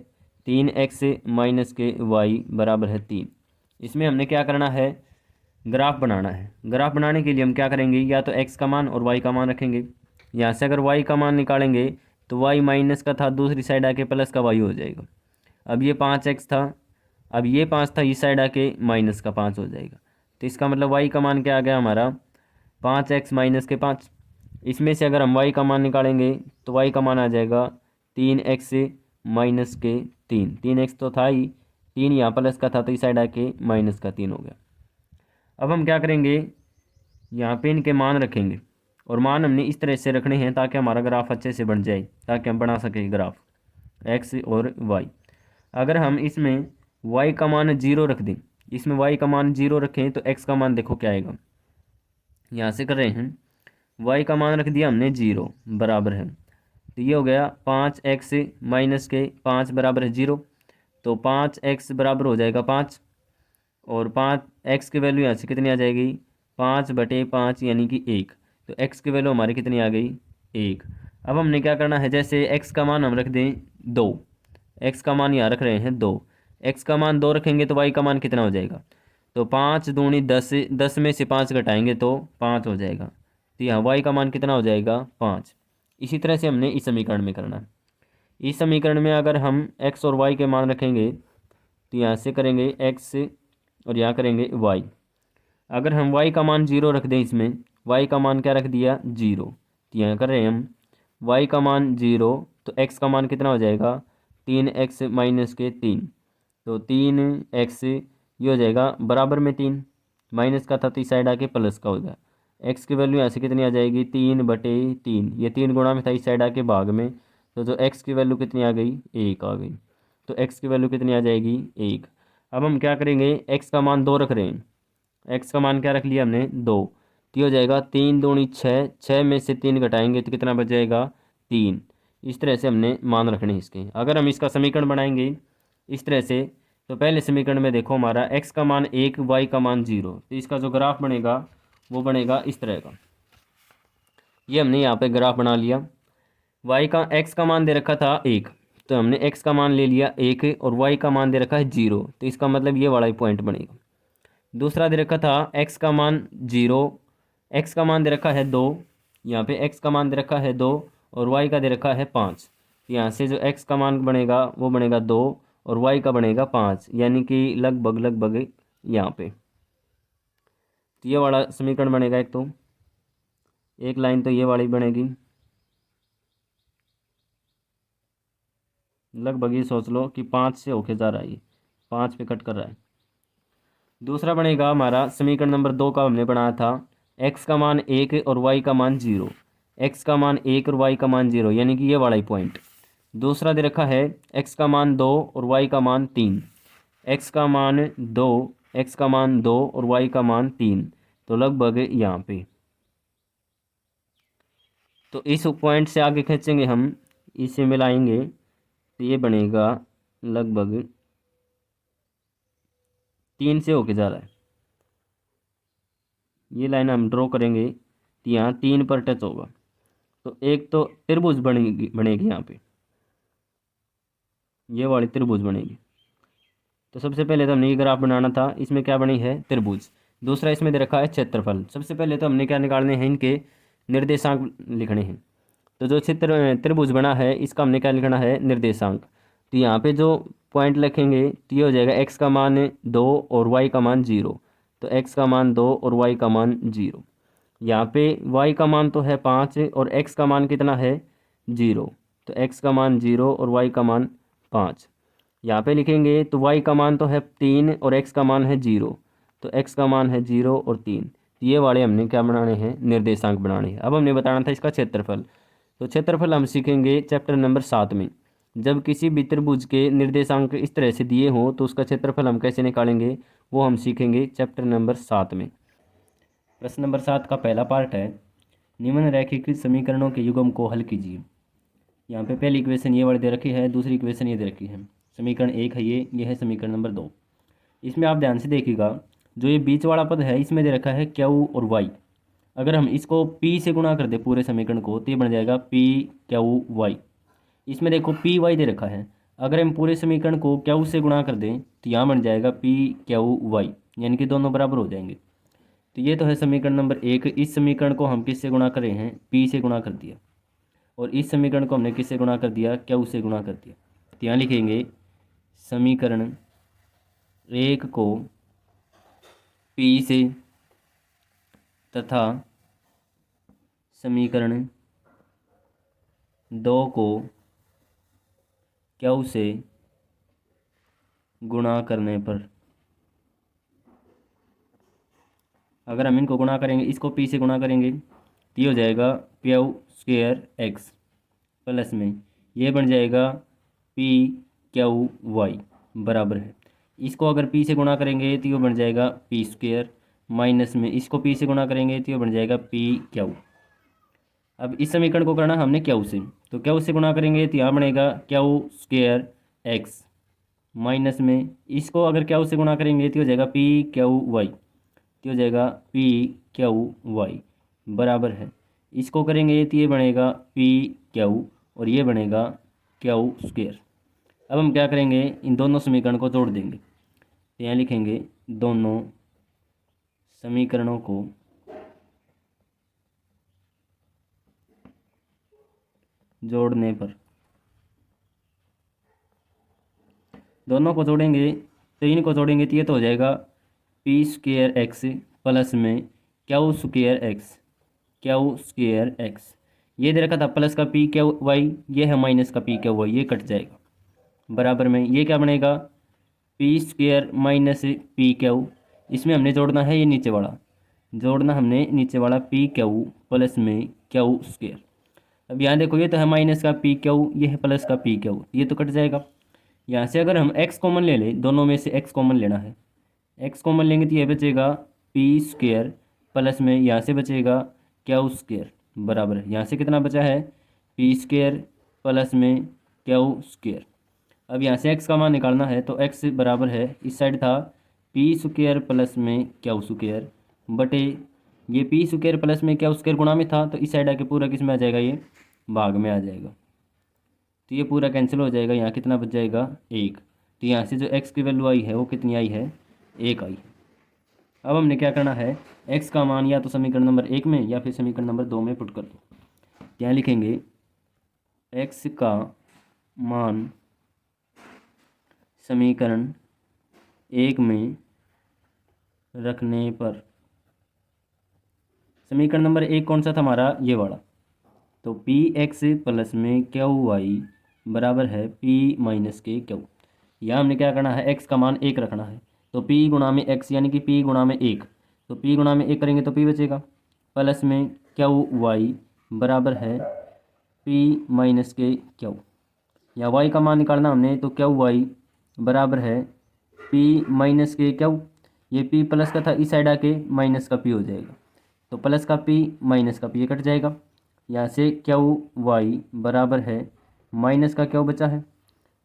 S1: 3x माइनस के y बराबर है 3। इसमें हमने क्या करना है, ग्राफ बनाना है। ग्राफ बनाने के लिए हम क्या करेंगे, या तो x का मान और y का मान रखेंगे। यहाँ से अगर y का मान निकालेंगे तो y माइनस का था, दूसरी साइड आके प्लस का y हो जाएगा। अब ये 5x था, अब ये 5 था, इस साइड आके माइनस का 5 हो जाएगा। तो इसका मतलब y का मान क्या आ गया हमारा, 5x माइनस के 5। इसमें से अगर हम y का मान निकालेंगे तो y का मान आ जाएगा 3x माइनस के 3। 3x तो था ही, 3 यहाँ प्लस का था तो इस साइड आके माइनस का 3 हो गया। अब हम क्या करेंगे, यहाँ पे इनके मान रखेंगे और मान हमने इस तरह से रखने हैं ताकि हमारा ग्राफ अच्छे से बन जाए, ताकि हम बना सकें ग्राफ एक्स और वाई। अगर हम इसमें वाई का मान 0 रख दें, इसमें वाई का मान 0 रखें तो एक्स का मान देखो क्या आएगा। यहाँ से कर रहे हैं, वाई का मान रख दिया हमने 0 बराबर है, तो ये हो गया 5x माइनस के 5 बराबर है 0। तो 5x बराबर हो जाएगा 5, और 5x की वैल्यू यहाँ से कितनी आ जाएगी, 5/5 यानी कि 1। तो x की वैल्यू हमारी कितनी आ गई, 1। अब हमने क्या करना है, जैसे x का मान हम रख दें 2, x का मान यहाँ रख रहे हैं 2, x का मान 2 रखेंगे तो y का मान कितना हो जाएगा, तो 5 दूनी 10, 10 में से 5 घटाएंगे तो 5 हो जाएगा। तो यहाँ y का मान कितना हो जाएगा, 5। इसी तरह से हमने इस समीकरण में करना है। इस समीकरण में अगर हम x और y के मान रखेंगे तो यहाँ से करेंगे x और यहाँ करेंगे y। अगर हम y का मान 0 रख दें, इसमें y का मान क्या रख दिया 0, तो यहाँ कर रहे हैं हम y का मान 0, तो x का मान कितना हो जाएगा 3x माइनस के 3। तो 3x ये हो जाएगा बराबर में 3, माइनस का था तो इस साइड आके प्लस का हो गया। x की वैल्यू यहाँ से कितनी आ जाएगी 3/3, ये 3 गुणा में था इस साइड आके भाग में, तो जो x की वैल्यू कितनी आ गई 1 आ गई। तो x की वैल्यू कितनी आ जाएगी 1। अब हम क्या करेंगे, x का मान 2 रख रहे हैं, x का मान क्या रख लिया हमने 2, तो हो जाएगा 3 दूनी 6, 6 में से 3 घटाएंगे तो कितना बच जाएगा 3। इस तरह से हमने मान रखने हैं इसके। अगर हम इसका समीकरण बनाएंगे इस तरह से, तो पहले समीकरण में देखो हमारा x का मान 1, y का मान 0, तो इसका जो ग्राफ बनेगा वो बनेगा इस तरह का। ये हमने यहाँ पे ग्राफ बना लिया। x का मान दे रखा था 1, तो हमने x का मान ले लिया 1 और y का मान दे रखा है 0, तो इसका मतलब ये वाला ही पॉइंट बनेगा। दूसरा दे रखा था x का मान 0, x का मान दे रखा है 2, यहाँ पे x का मान दे रखा है 2 और y का दे रखा है 5। यहाँ से जो x का मान बनेगा वो बनेगा 2 और y का बनेगा 5, यानी कि लगभग लगभग यहाँ पे। तो ये वाला समीकरण बनेगा एक, तो एक लाइन तो ये वाली बनेगी, लगभग ये सोच लो कि 5 से होके जा रहा है, ये 5 पे कट कर रहा है। दूसरा बनेगा हमारा समीकरण नंबर 2 का हमने बनाया था, x का मान 1 और y का मान 0, x का मान 1 और y का मान 0, यानी कि ये वाला ही पॉइंट। दूसरा दे रखा है x का मान 2 और y का मान 3, x का मान 2, x का मान 2 और y का मान 3, तो लगभग यहाँ पे। तो इस पॉइंट से आगे खींचेंगे हम, इसे मिलाएंगे तो ये बनेगा लगभग 3 से होके जा रहा है। ये लाइन हम ड्रॉ करेंगे तो यहाँ 3 पर टच होगा, तो एक तो त्रिभुज बनेगी यहाँ पे, ये वाली त्रिभुज बनेगी। तो सबसे पहले तो हमने ये ग्राफ बनाना था, इसमें क्या बनी है त्रिभुज। दूसरा इसमें दे रखा है क्षेत्रफल। सबसे पहले तो हमने क्या निकालने हैं, इनके निर्देशांक लिखने हैं। तो जो त्रिभुज बना है इसका हमने क्या लिखना है, निर्देशांक। तो यहाँ पे जो पॉइंट लिखेंगे तो ये हो जाएगा x का मान 2 और y का मान 0, तो x का मान 2 और y का मान 0। यहाँ पे y का मान तो है 5 और x का मान कितना है 0, तो x का मान 0 और y का मान 5। यहाँ पे लिखेंगे तो y का मान तो है 3 और x का मान है 0, तो x का मान है 0 और 3। ये वाले हमने क्या बनाने हैं, निर्देशांक बनाने हैं। अब हमने बताना था इसका क्षेत्रफल। तो क्षेत्रफल हम सीखेंगे चैप्टर नंबर 7 में। जब किसी भी त्रिभुज के निर्देशांक इस तरह से दिए हों तो उसका क्षेत्रफल हम कैसे निकालेंगे, वो हम सीखेंगे चैप्टर नंबर 7 में। प्रश्न नंबर 7 का पहला पार्ट है, निम्नलिखित समीकरणों के युग्म को हल कीजिए। यहाँ पे पहली इक्वेशन ये वाली दे रखी है, दूसरी इक्वेशन ये दे रखी है। समीकरण 1 है ये है समीकरण नंबर 2। इसमें आप ध्यान से देखिएगा, जो ये बीच वाला पद है इसमें दे रखा है Q और Y। अगर हम इसको P से गुणा कर दे पूरे समीकरण को तो ये बन जाएगा PQY। इसमें देखो PY दे रखा है, अगर हम पूरे समीकरण को Q से गुणा कर दें तो यहाँ बन जाएगा PQY, यानी कि दोनों बराबर हो जाएंगे। तो ये तो है समीकरण नंबर 1। इस समीकरण को हम किससे गुणा करे हैं, पी से गुणा कर दिया, और इस समीकरण को हमने किससे गुणा कर दिया, क्यू से गुणा कर दिया। तो यहाँ लिखेंगे समीकरण 1 को पी से तथा समीकरण 2 को क्यू से गुणा करने पर, अगर हम इनको गुणा करेंगे, इसको पी से गुणा करेंगे तो ये हो जाएगा क्यू स्क्वायर एक्स प्लस में ये बन जाएगा पी क्यू वाई बराबर है, इसको अगर पी से गुणा करेंगे तो ये बन जाएगा पी स्क्वायर माइनस में इसको पी से गुणा करेंगे तो ये बन जाएगा पी क्यू। अब इस समीकरण को करना हमने क्यू से, तो क्यू से गुणा करेंगे तो यहाँ बनेगा क्यू स्क्वायर एक्स माइनस में इसको अगर क्यू से गुणा करेंगे तो हो जाएगा पी क्यू वाई, तो हो जाएगा पी क्यू वाई बराबर है, इसको करेंगे तो ये बनेगा पी क्यू और ये बनेगा क्यू स्क्वायर। अब हम क्या करेंगे, इन दोनों समीकरण को जोड़ देंगे। तो यहाँ लिखेंगे दोनों समीकरणों को जोड़ने पर, दोनों को जोड़ेंगे तो इनको जोड़ेंगे तो ये तो हो जाएगा पी स्क्वायर एक्स प्लस में Q square x, Q square x ये दे रखा था प्लस का पी क्यू वाई, ये है माइनस का पी क्यू वाई, ये कट जाएगा बराबर में ये क्या बनेगा P square minus P Q, इसमें हमने जोड़ना है ये नीचे वाला, जोड़ना हमने नीचे वाला पी क्यू प्लस में क्यू स्क्वायर। अब यहाँ देखो ये तो है माइनस का पी क्यू, ये है प्लस का पी क्यू, ये तो कट जाएगा। यहाँ से अगर हम x कॉमन ले लें, दोनों में से x कॉमन लेना है, x कॉमन लेंगे तो ये बचेगा पी स्क्वायर प्लस में यहाँ से बचेगा क्यू स्क्वायर बराबर है, यहाँ से कितना बचा है पी स्क्वायर प्लस में क्यू स्क्वायर। अब यहाँ से x का मान निकालना है तो x बराबर है, इस साइड था पी स्क्वायर प्लस में क्यू स्क्वायर बटे ये पी स्क्वायर प्लस में क्यू स्क्वायर गुणा में था, तो इस साइड आके पूरा किस में आ जाएगा, ये भाग में आ जाएगा, तो ये पूरा कैंसिल हो जाएगा, यहाँ कितना बच जाएगा 1। तो यहाँ से जो x की वैल्यू आई है वो कितनी आई है 1 आई। अब हमने क्या करना है, x का मान या तो समीकरण नंबर 1 में या फिर समीकरण नंबर 2 में पुट कर दो। यहाँ लिखेंगे x का मान समीकरण 1 में रखने पर, समीकरण नंबर 1 कौन सा था हमारा, ये वाला, तो पी एक्स प्लस में क्यू वाई बराबर है पी माइनस के क्यू। यहाँ हमने क्या करना है, x का मान 1 रखना है, तो p गुणा में x यानी कि p गुणा में 1, तो p गुणा में 1 करेंगे तो p बचेगा प्लस में क्यू वाई बराबर है p माइनस के क्यू। यहाँ y का मान निकालना हमने, तो क्यू वाई बराबर है p माइनस के क्यू, ये p प्लस का था, इस साइड आके माइनस का p हो जाएगा, तो प्लस का p माइनस का p ये कट जाएगा। यहाँ से क्यू वाई बराबर है माइनस का क्यू बचा है,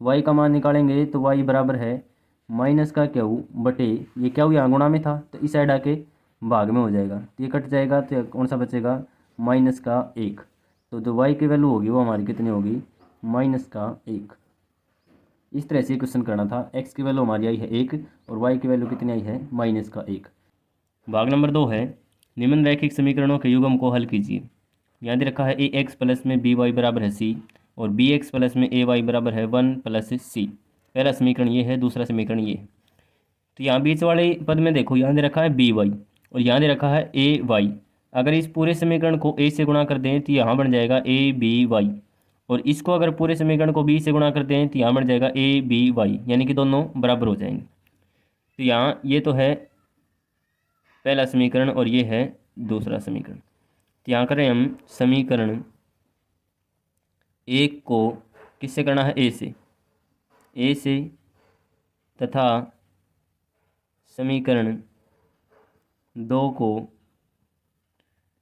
S1: y का मान निकालेंगे तो y बराबर है माइनस का क्यू बटे ये क्यू यहाँ गुणा में था, तो इस साइड आके भाग में हो जाएगा, तो ये कट जाएगा, तो कौन सा बचेगा माइनस का 1। तो जो y की वैल्यू होगी वो हमारी कितनी होगी माइनस का 1। इस तरह से क्वेश्चन करना था, x की वैल्यू हमारी आई है 1 और y की वैल्यू कितनी आई है माइनस का 1। भाग नंबर 2 है निम्नलिखित समीकरणों के युग्म को हल कीजिए। यहाँ दे रखा है ए एक्स प्लस में बी वाई बराबर है सी और बी एक्स प्लस में ए वाई बराबर है 1 प्लस सी। पहला समीकरण ये है, दूसरा समीकरण ये है। तो यहाँ बीच वाले पद में देखो, यहाँ दे रखा है बी वाई और यहाँ दे रखा है ए वाई। अगर इस पूरे समीकरण को ए से गुणा कर दें तो यहाँ बन जाएगा ए बी वाई, और इसको अगर पूरे समीकरण को बी से गुणा कर दें तो यहाँ बन जाएगा ए बी वाई, यानी कि दोनों बराबर हो जाएंगे। तो यहाँ ये तो है पहला समीकरण और ये है दूसरा समीकरण। तो यहाँ करें हम समीकरण 1 को किससे करना है, ए से तथा समीकरण 2 को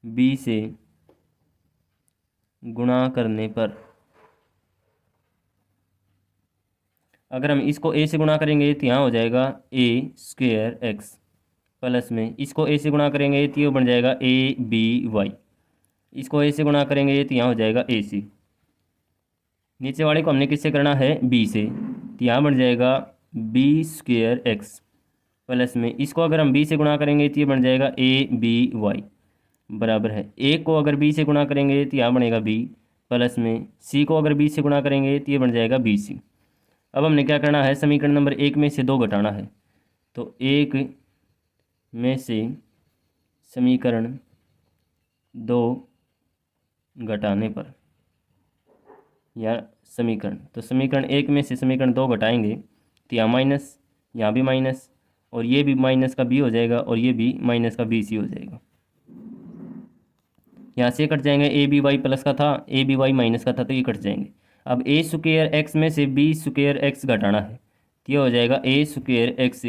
S1: बी से गुणा करने पर, अगर हम इसको ए से गुणा करेंगे तो यहाँ हो जाएगा ए स्क्वायर एक्स प्लस में इसको ए से गुणा करेंगे तो ये बन जाएगा ए बी वाई, इसको ए से गुणा करेंगे तो यहाँ हो जाएगा ए सी। नीचे वाले को हमने किससे करना है बी से, तो यहाँ बन जाएगा बी स्क्वायर एक्स प्लस में इसको अगर हम बी से गुणा करेंगे तो ये बन जाएगा ए बी वाई बराबर है, ए को अगर बी से गुणा करेंगे तो यहाँ बनेगा बी, प्लस में सी को अगर बी से गुणा करेंगे तो ये बन जाएगा बी सी। अब हमने क्या करना है, समीकरण नंबर 1 में से 2 घटाना है। तो 1 में से समीकरण 2 घटाने पर या समीकरण, तो समीकरण 1 में से समीकरण 2 घटाएंगे तो यहाँ माइनस, यहाँ भी माइनस, और ये भी माइनस का बी हो जाएगा और ये भी माइनस का बी सी हो जाएगा। यहाँ से कट जाएंगे, ए बी वाई प्लस का था, ए बी वाई माइनस का था, तो ये कट जाएंगे। अब ए स्क्वेयर एक्स में से बी स्क्वेयर एक्स घटाना है तो ये हो जाएगा ए स्क्वेयर एक्स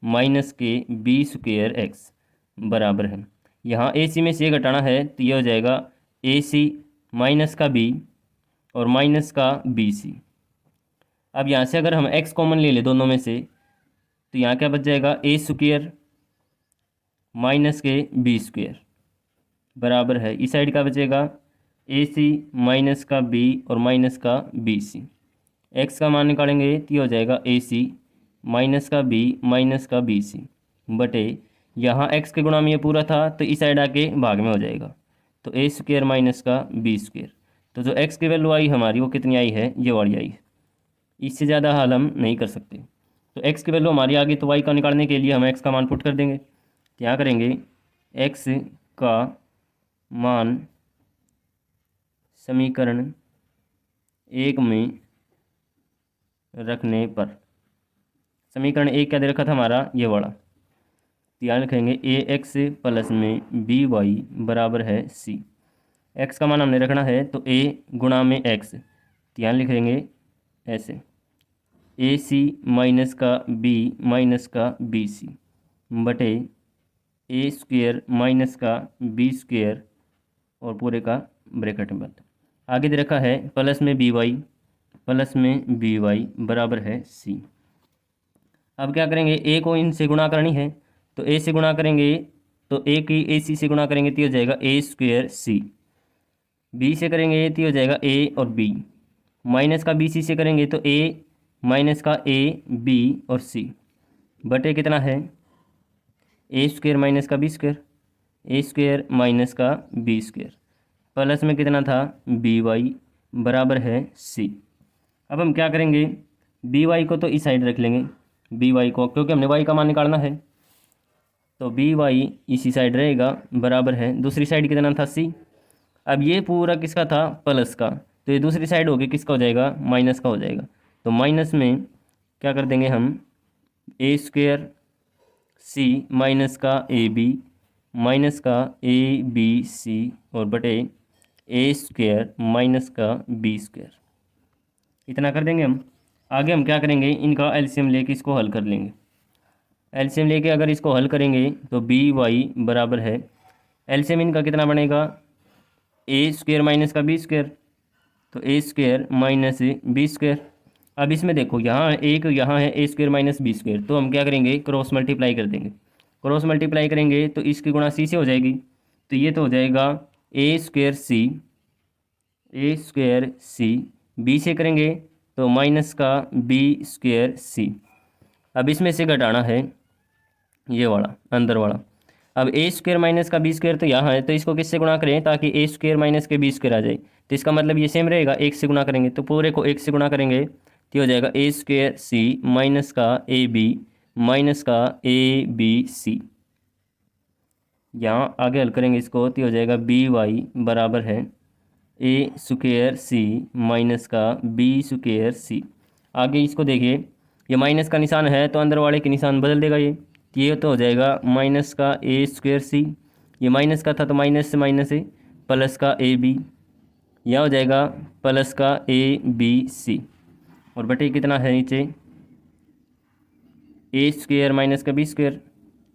S1: माइनस के बी स्क्वेयर एक्स बराबर है, यहाँ ए सी में से घटाना है तो ये हो जाएगा ए सी माइनस का बी और माइनस का बी सी। अब यहाँ से अगर हम एक्स कॉमन ले लें दोनों में से तो यहाँ क्या बच जाएगा, ए स्क्वेयर माइनस के बी स्क्वेयर बराबर है, इस साइड का बचेगा ए सी माइनस का बी और माइनस का बी सी। एक्स का मान निकालेंगे तो ये हो जाएगा ए सी माइनस का बी माइनस का बी सी बटे, यहाँ एक्स के गुणा में ये पूरा था तो इस साइड आके भाग में हो जाएगा, तो ए स्क्वेयर माइनस का बी स्क्वेयर। तो जो एक्स की वैल्यू आई हमारी वो कितनी आई है, ये वाली आई है, इससे ज़्यादा हाल हम नहीं कर सकते। तो एक्स की वैल्यू हमारी आ गई, तो वाई का निकालने के लिए हम एक्स का मान पुट कर देंगे। क्या करेंगे, एक्स का मान समीकरण 1 में रखने पर, समीकरण 1 क्या दे रखा था हमारा, ये वाला, तो यहाँ लिखेंगे ए एक्स प्लस में बी वाई बराबर है सी। एक्स का मान हमने रखना है तो ए गुणा में एक्स, तो यहाँ लिखेंगे ऐसे ए सी माइनस का बी माइनस का बी सी बटे ए स्क्वेयर माइनस का बी स्क्वेयर और पूरे का ब्रैकेट में बंद। आगे दे रखा है प्लस में बी वाई, प्लस में बी वाई बराबर है सी। अब क्या करेंगे, ए को इनसे गुणा करनी है तो ए से गुणा करेंगे तो ए की ए सी से गुणा करेंगे तो हो जाएगा ए स्क्वेयर सी, बी से करेंगे तो हो जाएगा ए और बी, माइनस का बी सी से करेंगे तो ए माइनस का ए बी और सी बटे कितना है, ए स्क्वेयर माइनस का बी स्क्वेयर, ए स्क्वेयर माइनस का बी स्क्वेयर प्लस में कितना था बी वाई बराबर है सी। अब हम क्या करेंगे, बी वाई को तो इस साइड रख लेंगे, बी वाई को क्योंकि हमने वाई का मान निकालना है, तो बी वाई इसी साइड रहेगा बराबर है, दूसरी साइड कितना था सी। अब ये पूरा किसका था, प्लस का, तो ये दूसरी साइड होगी किसका हो जाएगा, माइनस का हो जाएगा। तो माइनस में क्या कर देंगे हम, ए स्क्वेयर सी माइनस का ए बी माइनस का ए बी सी और बटे ए स्क्वेयर माइनस का बी स्क्वेयर, इतना कर देंगे हम। आगे हम क्या करेंगे, इनका एलसीएम लेके इसको हल कर लेंगे। एलसीएम लेके अगर इसको हल करेंगे तो बी वाई बराबर है, एलसीएम इनका कितना बनेगा, ए स्क्वेयर माइनस का बी स्क्वेयर, तो ए स्क्वेयर माइनस बी स्क्वेयर। अब इसमें देखो यहाँ एक यहाँ है ए स्क्वेयर माइनस बी स्क्वेयर, तो हम क्या करेंगे क्रॉस मल्टीप्लाई कर देंगे, क्रॉस मल्टीप्लाई करेंगे तो इसकी गुणा सी से हो जाएगी, तो ये तो हो जाएगा ए स्क्वेयर सी, ए स्क्वेयर सी, बी से करेंगे तो माइनस का बी स्क्वेयर सी। अब इसमें से घटाना है ये वाला अंदर वाला, अब ए स्क्वेयर माइनस का बी स्क्वेयर तो यहाँ है, तो इसको किससे गुणा करें ताकि ए स्क्वेयर माइनस के बी स्क्वेयर आ जाए, तो इसका मतलब ये सेम रहेगा, एक से गुणा करेंगे तो पूरे को एक से गुणा करेंगे तो हो जाएगा ए स्क्वेयर सी माइनस का ए बी माइनस का ए बी सी। यहाँ आगे हल करेंगे इसको तो हो जाएगा बी वाई बराबर है ए स्क्वेयर सी माइनस का बी स्क्वेयर सी। आगे इसको देखिए, ये माइनस का निशान है तो अंदर वाले के निशान बदल देगा, ये तो हो जाएगा माइनस का ए स्क्वेयर सी, ये माइनस का था तो माइनस से माइनस है, प्लस का ए बी, यह हो जाएगा प्लस का ए बी सी और बटे कितना है नीचे ए स्क्वेयर माइनस का बी स्क्वेयर,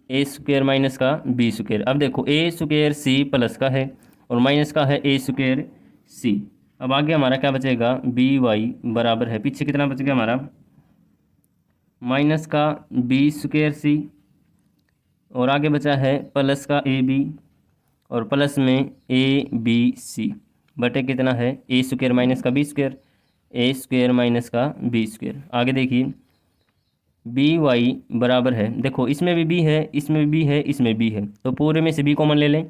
S1: ए स्क्वेयर माइनस का बी स्क्वेयर। अब देखो ए स्क्वेयर सी प्लस का है और माइनस का है ए स्क्वेयर सी। अब आगे हमारा क्या बचेगा, बी वाई बराबर है, पीछे कितना बच गया हमारा माइनस का बी स्क्वेयर सी और आगे बचा है प्लस का ए बी और प्लस में ए बी सी बटे कितना है ए स्क्वेयर माइनस का बी स्क्वेयर, ए स्क्वेयर माइनस का बी स्क्वेयर। आगे देखिए बी वाई बराबर है, देखो इसमें भी बी है, इसमें भी बी है, इसमें भी है, तो पूरे में से बी कॉमन ले लें।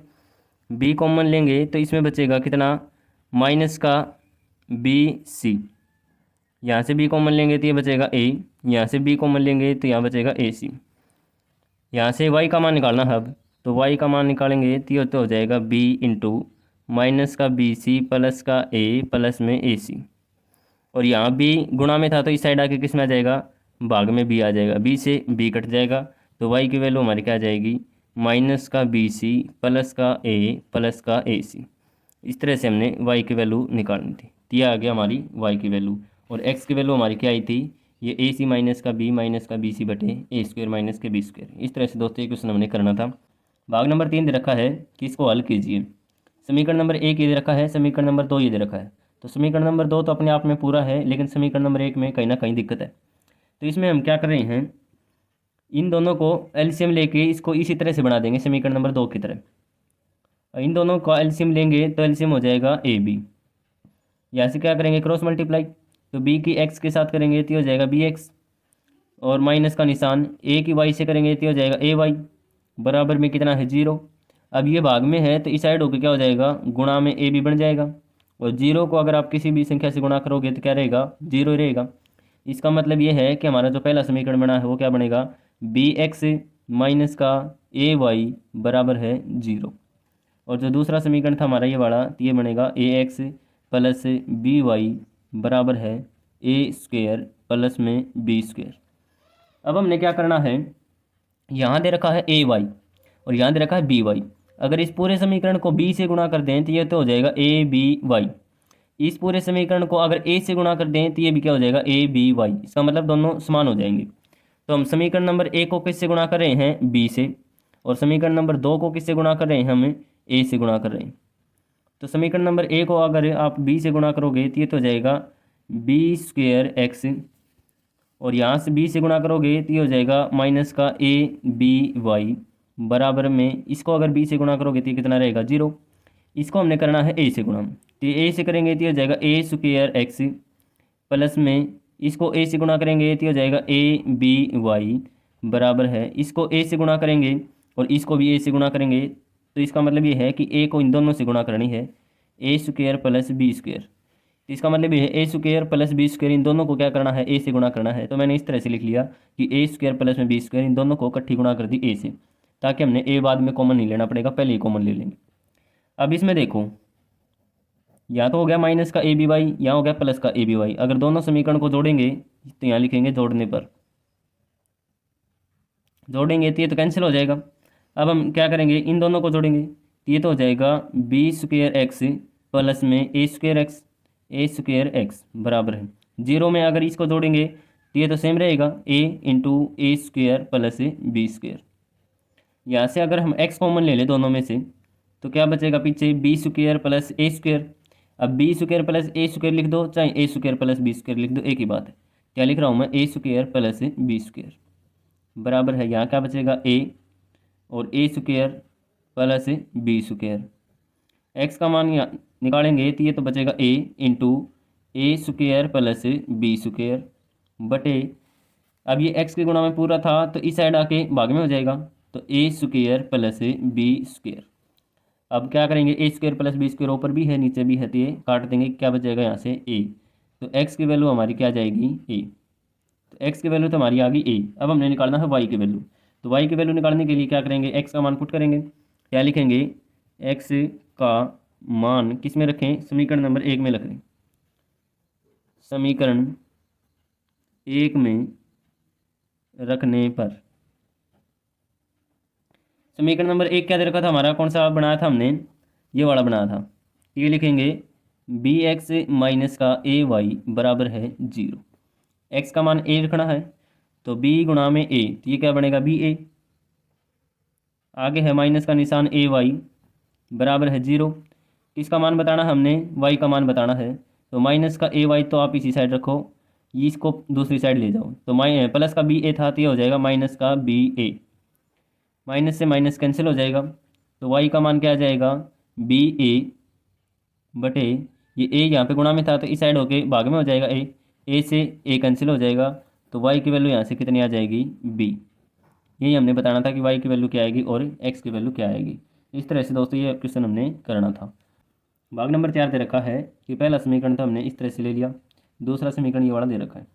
S1: बी कॉमन लेंगे तो इसमें बचेगा कितना, माइनस का बी सी। यहाँ से बी कॉमन लेंगे तो ये बचेगा ए, यहाँ से बी कॉमन लेंगे तो यहाँ बचेगा ए सी। यहाँ से वाई का मान निकालना है अब, तो वाई का मान निकालेंगे तो ये तो हो जाएगा बी इंटू माइनस का बी सी प्लस का ए प्लस में ए सी। और यहाँ बी गुणा में था तो इस साइड आके किस में आ जाएगा, भाग में बी आ जाएगा, बी से बी कट जाएगा, तो वाई की वैल्यू हमारी क्या आ जाएगी, माइनस का बी सी प्लस का ए प्लस का ए सी। इस तरह से हमने वाई की वैल्यू निकालनी थी, तो ये आ गया हमारी वाई की वैल्यू। और एक्स की वैल्यू हमारी क्या आई थी, ये ए सी माइनस का बी सी बटे ए स्क्वायर माइनस के बी स्क्वायर। इस तरह से दोस्तों ये क्वेश्चन हमने करना था। भाग नंबर 3 दे रखा है कि इसको हल कीजिए। समीकरण नंबर 1 ये दे रखा है, समीकरण नंबर 2 ये दे रखा है। तो समीकरण नंबर 2 तो अपने आप में पूरा है, लेकिन समीकरण नंबर 1 में कहीं ना कहीं दिक्कत है। तो इसमें हम क्या कर रहे हैं, इन दोनों को एलसीएम लेके इसको इसी तरह से बना देंगे समीकरण नंबर 2 की तरह। इन दोनों का एलसीएम लेंगे तो एलसीएम हो जाएगा ए बी। यहाँ से क्या करेंगे, क्रॉस मल्टीप्लाई, तो बी की एक्स के साथ करेंगे तो हो जाएगा बी एक्स, और माइनस का निशान ए की वाई से करेंगे तो हो जाएगा ए वाई, बराबर में कितना है 0। अब ये भाग में है तो इस साइड होकर क्या हो जाएगा, गुणा में ए बी बन जाएगा, और 0 को अगर आप किसी भी संख्या से गुणा करोगे तो क्या रहेगा, 0 ही रहेगा। इसका मतलब ये है कि हमारा जो पहला समीकरण बना है वो क्या बनेगा, बी एक्स माइनस का ए वाई बराबर है 0। और जो दूसरा समीकरण था हमारा ये वाला, तो ये बनेगा ए एक्स प्लस बी वाई बराबर है ए स्क्वेयर प्लस में बी स्क्वेयर। अब हमने क्या करना है, यहाँ दे रखा है ए वाई और यहाँ दे रखा है बी वाई। अगर इस पूरे समीकरण को बी से गुणा कर दें तो ये तो हो जाएगा ए बी वाई। इस पूरे समीकरण को अगर ए से गुणा कर दें तो ये भी क्या हो जाएगा, ए बी वाई। इसका मतलब दोनों समान हो जाएंगे। तो हम समीकरण नंबर 1 को किससे गुणा कर रहे हैं, बी से, और समीकरण नंबर 2 को किससे गुणा कर रहे हैं, हम ए से गुणा कर रहे हैं। तो समीकरण नंबर 1 को अगर आप बी से गुणा करोगे तो ये तो हो जाएगा बी स्क्वेयर एक्स, और यहाँ से बी से गुणा करोगे तो ये हो जाएगा माइनस का ए बी वाई बराबर में, इसको अगर बी से गुणा करोगे तो ये कितना रहेगा, 0। इसको हमने करना है ए से गुणा, तो ए से करेंगे तो ये हो जाएगा ए स्क्वेयर एक्स प्लस में, इसको ए से गुणा करेंगे तो ये हो जाएगा ए बी वाई बराबर है, इसको ए से गुणा करेंगे और इसको भी ए से गुणा करेंगे, तो इसका मतलब ये है कि ए को इन दोनों से गुणा करनी है, ए स्क्वेयर प्लस बी स्क्वेयर। तो इसका मतलब ये है ए स्क्वेयर प्लस बी स्क्वेयर, इन दोनों को क्या करना है, ए से गुणा करना है। तो मैंने इस तरह से लिख लिया कि ए स्क्वेयर प्लस में बी स्क्वेयर, इन दोनों को इकट्ठी गुणा कर दी ए से, ताकि हमने ए बाद में कॉमन नहीं लेना पड़ेगा, पहले ही कॉमन ले लेंगे। अब इसमें देखो, यहाँ तो हो गया माइनस का ए बी वाई, यहाँ हो गया प्लस का ए बी वाई। अगर दोनों समीकरण को जोड़ेंगे तो यहाँ लिखेंगे जोड़ने पर, जोड़ेंगे तो ये तो कैंसिल हो जाएगा। अब हम क्या करेंगे, इन दोनों को जोड़ेंगे तो ये तो हो जाएगा बी स्क्वेयर एक्स प्लस में ए स्क्वेयर एक्स, ए स्क्वेयर एक्स बराबर है 0 में अगर इसको जोड़ेंगे तो ये तो सेम रहेगा, ए into A square plus B square. यहाँ से अगर हम एक्स कॉमन ले लें दोनों में से तो क्या बचेगा पीछे, बी स्क्वेयर प्लस ए स्क्वेयर। अब बी स्क्वेयर प्लस ए स्क्वेयर लिख दो, चाहे ए स्क्वेयर प्लस बी स्क्वेयर लिख दो, एक ही बात है। क्या लिख रहा हूँ मैं, A square plus B square बराबर है, यहाँ क्या बचेगा ए और A square plus B square. X का मान यहाँ निकालेंगे तो ये तो बचेगा A into A square plus B square बटे, अब ये एक्स के गुणा में पूरा था तो इस साइड आके भाग में हो जाएगा, तो ए स्क्वेयर प्लस बी स्क्वेयर। अब क्या करेंगे, ए स्क्वेयर प्लस बी स्क्वेयर ऊपर भी है नीचे भी है, तो ये काट देंगे, क्या बचेगा यहाँ से ए। तो एक्स की वैल्यू हमारी क्या जाएगी, ए। तो एक्स की वैल्यू तो हमारी आ गई ए। अब हमने निकालना है वाई की वैल्यू, तो वाई की वैल्यू निकालने के लिए क्या करेंगे, एक्स का मान पुट करेंगे। क्या लिखेंगे, एक्स का मान किस में रखें, समीकरण नंबर 1 में रखें, समीकरण 1 में रखने पर समीकरण नंबर 1 क्या दे रखा था हमारा, कौन सा बनाया था हमने, ये वाला बनाया था। ये लिखेंगे बी एक्स माइनस का ए वाई बराबर है 0। एक्स का मान ए रखना है तो बी गुणा में ए, तो ये क्या बनेगा, बी ए। आगे है माइनस का निशान ए वाई बराबर है 0। किसका मान बताना है हमने, वाई का मान बताना है, तो माइनस का ए वाई तो आप इसी साइड रखो, इसको दूसरी साइड ले जाओ, तो प्लस का बी ए था तो ये हो जाएगा माइनस का बी ए, माइनस से माइनस कैंसिल हो जाएगा, तो वाई का मान क्या आ जाएगा, बी ए बटे, ये ए यहाँ पे गुणा में था तो इस साइड होके भाग में हो जाएगा, ए से ए कैंसिल हो जाएगा, तो y की वैल्यू यहाँ से कितनी आ जाएगी b। यही हमने बताना था कि y की वैल्यू क्या आएगी और x की वैल्यू क्या आएगी। इस तरह से दोस्तों ये क्वेश्चन हमने करना था। भाग नंबर 4 दे रखा है कि पहला समीकरण तो हमने इस तरह से ले लिया, दूसरा समीकरण ये वाला दे रखा है।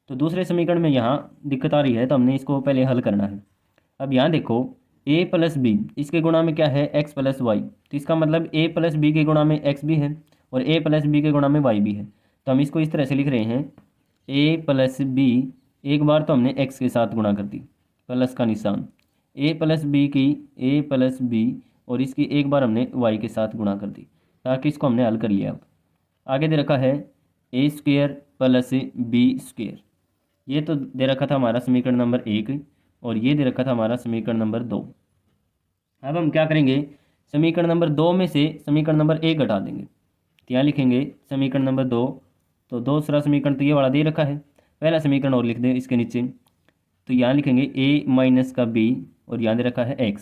S1: तो दूसरे समीकरण में यहाँ दिक्कत आ रही है तो हमने इसको पहले हल करना है। अब यहाँ देखो a प्लस बी, इसके गुणा में क्या है x प्लस वाई, तो इसका मतलब a प्लस बी के गुणा में x भी है और a प्लस बी के गुणा में y भी है। तो हम इसको इस तरह से लिख रहे हैं a प्लस बी, एक बार तो हमने x के साथ गुणा कर दी, प्लस का निशान, a प्लस बी की a प्लस बी, और इसकी एक बार हमने y के साथ गुणा कर दी, ताकि इसको हमने हल कर लिया। अब आगे दे रखा है a square plus B square, ये तो दे रखा था हमारा समीकरण नंबर 1 और ये दे रखा था हमारा समीकरण नंबर 2। अब हम क्या करेंगे, समीकरण नंबर 2 में से समीकरण नंबर 1 घटा देंगे, तो यहाँ लिखेंगे समीकरण नंबर 2। तो दूसरा समीकरण तो ये वाला दे रखा है, पहला समीकरण और लिख दें इसके नीचे। तो यहाँ लिखेंगे a माइनस का b और यहाँ दे रखा है x,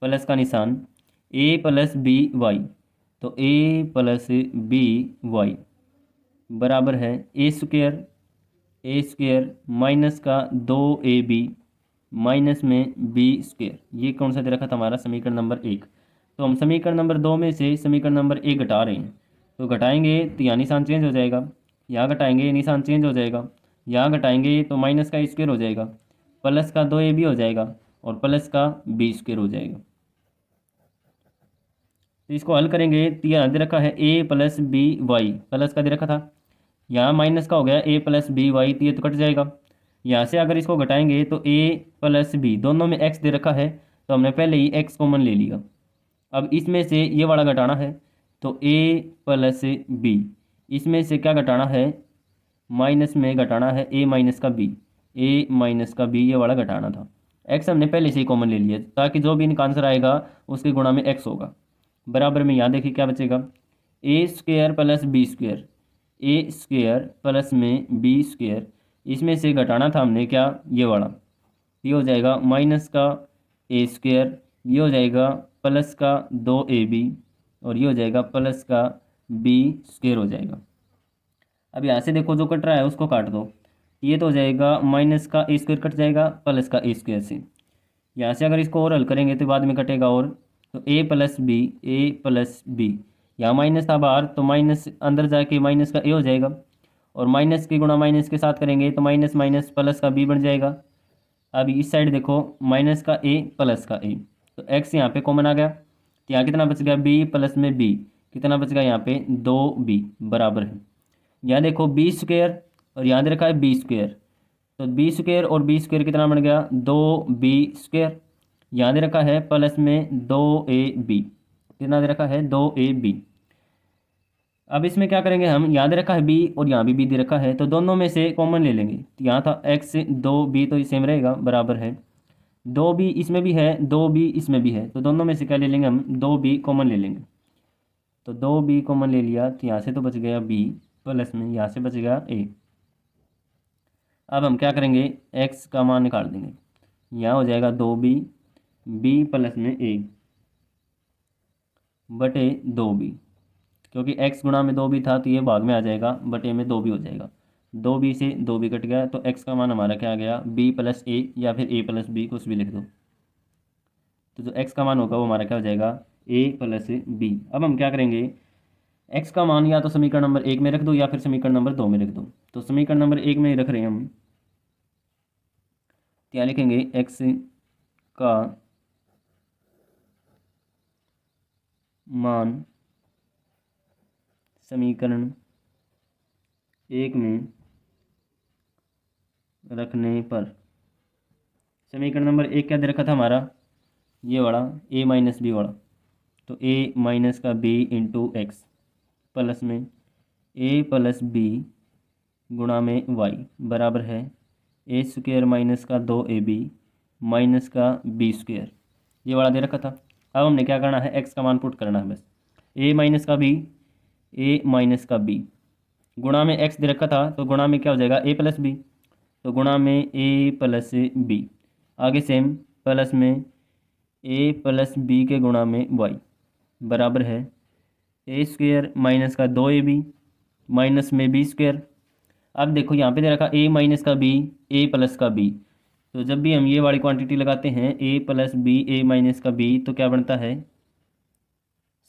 S1: प्लस का निशान, a प्लस बी वाई, तो a प्लस बी वाई बराबर है ए स्क्वेयर माइनस का 2ab माइनस में बी स्क्वेयर। ये कौन सा दे रखा था हमारा समीकरण नंबर 1। तो हम समीकरण नंबर 2 में से समीकरण नंबर 1 घटा रहे हैं, तो घटाएंगे तो यहाँ निशान चेंज हो जाएगा, यहाँ घटाएंगे निशान चेंज हो जाएगा, यहाँ घटाएंगे तो माइनस का स्क्वेयर हो जाएगा, प्लस का 2ab हो जाएगा और प्लस का बी स्क्वेयर हो जाएगा। तो इसको हल करेंगे तो यहाँ दे रखा है a plus b y, plus का दे रखा था, यहाँ माइनस का हो गया a प्लस बी वाई, तो ये तो कट जाएगा। यहाँ से अगर इसको घटाएंगे तो a प्लस बी, दोनों में x दे रखा है तो हमने पहले ही x कॉमन ले लिया। अब इसमें से ये वाला घटाना है तो a प्लस बी, इसमें से क्या घटाना है, माइनस में घटाना है a माइनस का b, a माइनस का b ये वाला घटाना था। x हमने पहले से ही कॉमन ले लिया ताकि जो भी इनका आंसर आएगा उसके गुणा में x होगा। बराबर में यहाँ देखिए क्या बचेगा, ए स्क्वेयर प्लस बी स्क्वेयर, ए स्क्वेयर प्लस में बी स्क्वेयर, इसमें से घटाना था हमने क्या, ये वाला, ये हो जाएगा माइनस का ए स्क्वेयर, ये हो जाएगा प्लस का 2ab और ये हो जाएगा प्लस का बी स्क्वेयर हो जाएगा। अब यहाँ से देखो जो कट रहा है उसको काट दो, ये तो हो जाएगा माइनस का ए स्क्वेयर कट जाएगा प्लस का ए स्क्वेयर से। यहाँ से अगर इसको और हल करेंगे तो बाद में कटेगा और, तो ए प्लस बी, यहाँ माइनस था बाहर तो माइनस अंदर जाके माइनस का ए हो जाएगा, और माइनस के गुणा माइनस के साथ करेंगे तो माइनस माइनस प्लस का बी बन जाएगा। अब इस साइड देखो माइनस का ए प्लस का ए, तो एक्स यहाँ पे कॉमन आ गया, तो यहाँ कितना बच गया बी प्लस में बी, कितना बच गया यहाँ पे 2b बराबर है। यहाँ देखो बी स्क्वेयर और यहाँ दे रखा है बी स्क्वेयर, तो बी स्क्वेयर और बी स्क्वेयर कितना बन गया 2b स्क्वेयर, यहाँ दे रखा है प्लस में 2ab, कितना दे रखा है 2ab। अब इसमें क्या करेंगे हम, यहाँ दे रखा है b और यहाँ भी b दे रखा है तो दोनों में से कॉमन ले लेंगे, तो यहाँ था x 2b तो सेम रहेगा बराबर है 2b इसमें भी है 2b इसमें भी है, तो दोनों में से क्या ले लेंगे हम 2b कॉमन ले लेंगे, तो 2b कॉमन ले लिया तो यहाँ से तो बच गया b प्लस में यहाँ से बच गया a। अब हम क्या करेंगे x का मान निकाल देंगे, यहाँ हो जाएगा 2b, b प्लस में a बटे 2b, क्योंकि x गुणा में 2b था तो ये भाग में आ जाएगा, बटे में 2b हो जाएगा, 2b से 2b कट गया तो x का मान हमारा क्या आ गया b प्लस a या फिर a प्लस b कुछ भी लिख दो, तो जो x का मान होगा वो हमारा क्या हो जाएगा a प्लस b। अब हम क्या करेंगे, x का मान या तो समीकरण नंबर 1 में रख दो या फिर समीकरण नंबर 2 में रख दो, तो समीकरण नंबर 1 में रख रहे हैं हम, क्या लिखेंगे x का मान समीकरण 1 में रखने पर, समीकरण नंबर 1 क्या दे रखा था हमारा ये वाला a माइनस बी वाला, तो a माइनस का b इंटू एक्स प्लस में a प्लस बी गुणा में y बराबर है ए स्क्वेयर माइनस का 2ab माइनस का बी स्क्वेयर, ये वाला दे रखा था। अब हमने क्या करना है x का मान पुट करना है बस, a माइनस का b, a माइनस का b गुणा में x दे रखा था तो गुणा में क्या हो जाएगा a प्लस बी, तो गुणा में a प्लस बी, आगे सेम प्लस में a प्लस बी के गुणा में y बराबर है ए स्क्वेयर माइनस का 2ab माइनस में बी स्क्वेयर, अब देखो यहाँ पे दे रखा a माइनस का b, a प्लस का b। तो जब भी हम ये वाली क्वांटिटी लगाते हैं a plus b, a minus का b, तो क्या बनता है,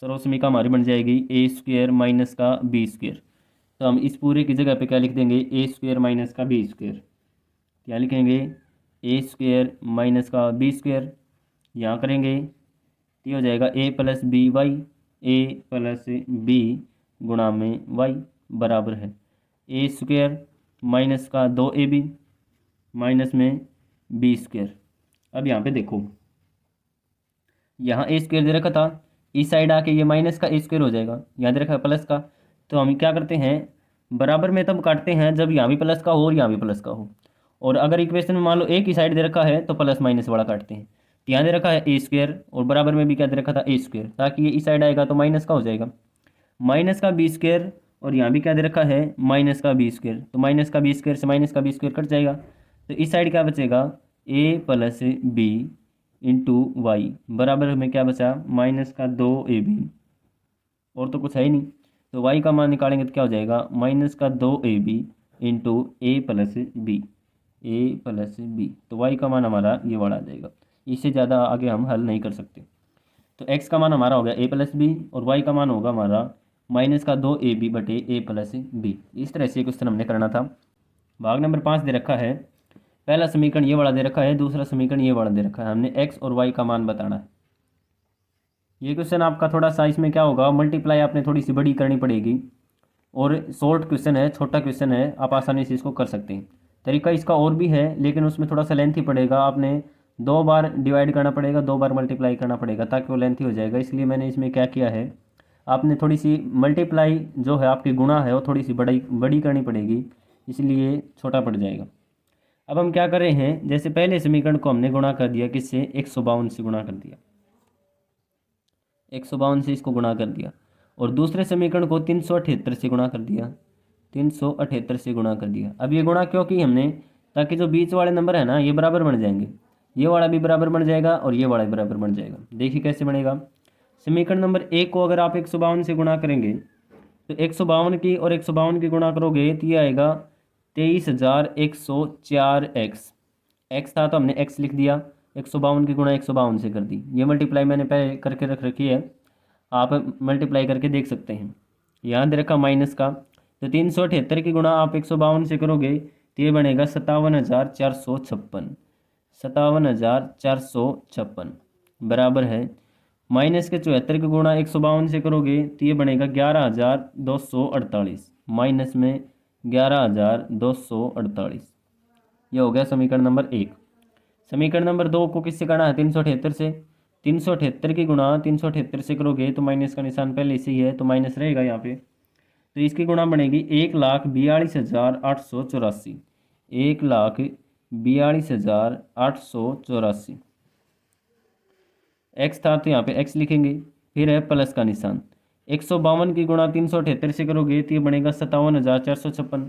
S1: सर्वसमीका हमारी बन जाएगी ए स्क्वेयर माइनस का बी स्क्वेयर। तो हम इस पूरे की जगह पे क्या लिख देंगे, ए स्क्वेयर माइनस का बी स्क्वेयर। क्या लिखेंगे, ए स्क्वेयर माइनस का बी स्क्वेयर। यहाँ करेंगे तो ये हो जाएगा ए प्लस बी वाई, ए प्लस बी गुणा में वाई बराबर है ए स्क्वेयर माइनस का 2ab माइनस में बी स्क्वेयर। अब यहाँ पे देखो, यहाँ ए स्क्वेयर दे रखा था, इस साइड आके ये माइनस का ए स्क्वेयर हो जाएगा, यहाँ दे रखा है प्लस का। तो हम क्या करते हैं, बराबर में तब काटते हैं जब यहाँ भी प्लस का हो और यहाँ भी प्लस का हो। और अगर इक्वेशन में मान लो एक ही साइड दे रखा है तो प्लस माइनस वाला काटते हैं। तो यहाँ दे रखा है ए स्क्वेयर और बराबर में भी क्या दे रखा था, ए स्क्वेयर, ताकि ये इस साइड आएगा तो माइनस का हो जाएगा, माइनस का बी स्क्वेयर। और यहाँ भी क्या दे रखा है, माइनस का बी स्क्वेयर। तो माइनस का बी स्क्वेयर से माइनस का बी स्क्वेयर कट जाएगा। तो इस साइड क्या बचेगा, ए प्लस बी इंटू वाई बराबर में क्या बचा, माइनस का 2ab। और तो कुछ है ही नहीं, तो वाई का मान निकालेंगे तो क्या हो जाएगा, माइनस का 2ab इंटू ए प्लस बी, ए प्लस बी। तो वाई का मान हमारा ये वाला आ जाएगा। इससे ज़्यादा आगे हम हल नहीं कर सकते। तो एक्स का मान हमारा हो गया ए प्लस बी और वाई का मान होगा हमारा माइनस का 2ab बटे ए प्लस बी। इस तरह से क्वेश्चन हमने करना था। भाग नंबर 5 दे रखा है, पहला समीकरण ये वाला दे रखा है, दूसरा समीकरण ये वाला दे रखा है। हमने एक्स और वाई का मान बताना है। ये क्वेश्चन आपका थोड़ा सा, इसमें क्या होगा, मल्टीप्लाई आपने थोड़ी सी बड़ी करनी पड़ेगी और शॉर्ट क्वेश्चन है, छोटा क्वेश्चन है, आप आसानी से इसको कर सकते हैं। तरीका इसका और भी है लेकिन उसमें थोड़ा सा लेंथी पड़ेगा, आपने 2 बार डिवाइड करना पड़ेगा, 2 बार मल्टीप्लाई करना पड़ेगा ताकि वो लेंथी हो जाएगा। इसलिए मैंने इसमें क्या किया है, आपने थोड़ी सी मल्टीप्लाई जो है आपकी गुणा है वो थोड़ी सी बड़ी बड़ी करनी पड़ेगी, इसलिए छोटा पड़ जाएगा। अब हम क्या कर रहे हैं, जैसे पहले समीकरण को हमने गुणा कर दिया, किससे, 152 से गुणा कर दिया, 152 से इसको गुणा कर दिया। और दूसरे समीकरण को 378 से गुणा कर दिया, 378 से गुणा कर दिया। अब ये गुणा क्यों की हमने, ताकि जो बीच वाले नंबर है ना ये बराबर बन जाएंगे, ये वाला भी बराबर बन जाएगा और ये वाला भी बराबर बन जाएगा। देखिए कैसे बनेगा, समीकरण नंबर 1 को अगर आप 152 से गुणा करेंगे तो 152 की और 152 की गुणा करोगे तो ये आएगा 23,104 एक्स। एक्स था तो हमने एक्स लिख दिया, 152 की गुणा 152 से कर दी। ये मल्टीप्लाई मैंने पहले करके रख रखी है, आप मल्टीप्लाई करके देख सकते हैं। यहाँ दे रखा माइनस का, तो 378 की गुणा आप 152 से करोगे तो ये बनेगा 57,456, 57,456 बराबर है माइनस के 74 की गुणा 152 से करोगे तो ये बनेगा 11,248, माइनस में 11,248। ये हो गया समीकरण नंबर 1। समीकरण नंबर 2 को किससे करना है, 378 से। 378 की गुणा 378 से करोगे तो माइनस का निशान पहले से ही है तो माइनस रहेगा यहाँ पे, तो इसकी गुणा बनेगी 1,42,884, 1,42,884। एक्स था तो यहाँ पे एक्स लिखेंगे, फिर है प्लस का निशान। 152 की गुणा 378 से करोगे तो ये बनेगा 57,456,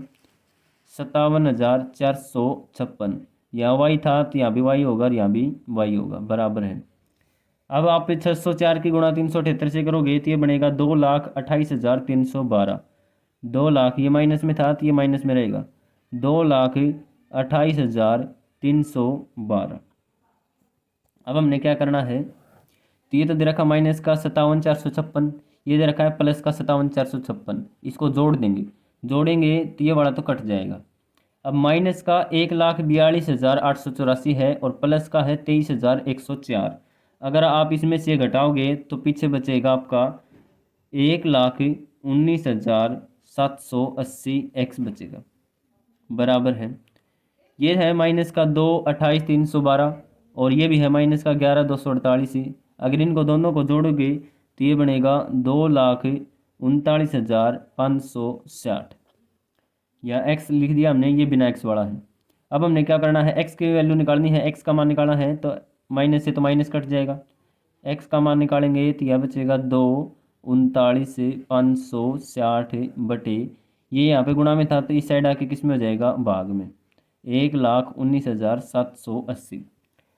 S1: 57,456। यहाँ वाई था तो यहाँ भी वाई होगा और यहाँ भी वाई होगा, बराबर है। अब आप 604 की गुणा 378 से करोगे तो ये बनेगा 2,28,312, 2 लाख, ये माइनस में था तो ये माइनस में रहेगा, 2,28,312। अब हमने क्या करना है, तो ये तो दे रखा माइनस का 57,456, ये दे रखा है प्लस का 57,456, इसको जोड़ देंगे, जोड़ेंगे तो ये वाला तो कट जाएगा। अब माइनस का 1,42,884 है और प्लस का है 23,104। अगर आप इसमें से घटाओगे तो पीछे बचेगा आपका 1,19,780 एक्स बचेगा, बराबर है। ये है माइनस का 2,28,312 और ये भी है माइनस का 11,248 ही। अगर इनको दोनों को जोड़ोगे तो ये बनेगा 2,39,560। या एक्स लिख दिया हमने, ये बिना एक्स वाला है। अब हमने क्या करना है, एक्स की वैल्यू निकालनी है, एक्स का मान निकालना है तो माइनस से तो माइनस कट जाएगा, एक्स का मान निकालेंगे तो यह बचेगा 2,39,560 बटे, ये यहाँ पे गुणा में था तो इस साइड आके किस में हो जाएगा, भाग में, 1,19,780।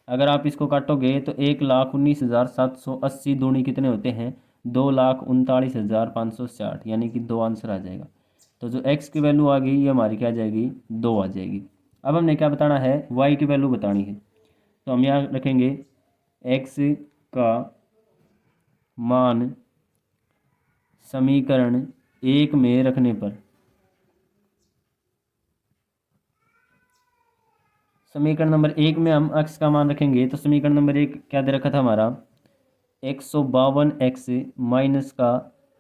S1: अगर आप इसको काटोगे तो 1,19,780 दूनी कितने होते हैं, 2,39,560, यानी कि 2 आंसर आ जाएगा। तो तो जो x की वैल्यू आ गई ये हमारी क्या आ जाएगी, 2 आ जाएगी। अब हमने क्या बताना है, y की वैल्यू बतानी है। तो हम यहाँ रखेंगे x का मान समीकरण 1 में रखने पर, समीकरण नंबर 1 में हम x का मान रखेंगे तो समीकरण नंबर 1 क्या दे रखा था हमारा, 152x माइनस का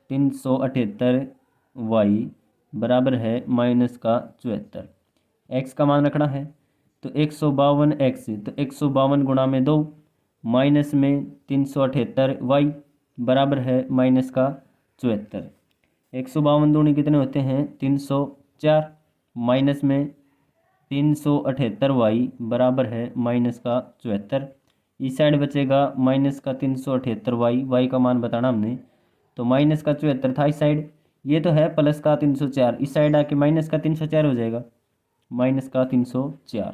S1: 378 y बराबर है माइनस का 74। x का मान रखना है तो 152x, तो 152 गुणा में 2 माइनस में 378 y बराबर है माइनस का 74। 152 दूनी कितने होते हैं, 304 माइनस में 378 y बराबर है माइनस का 74। इस साइड बचेगा माइनस का 378 y का मान बताना हमने, तो माइनस का 74 था इस साइड, ये तो है प्लस का 304, इस साइड आके माइनस का 304 हो जाएगा, माइनस का 304।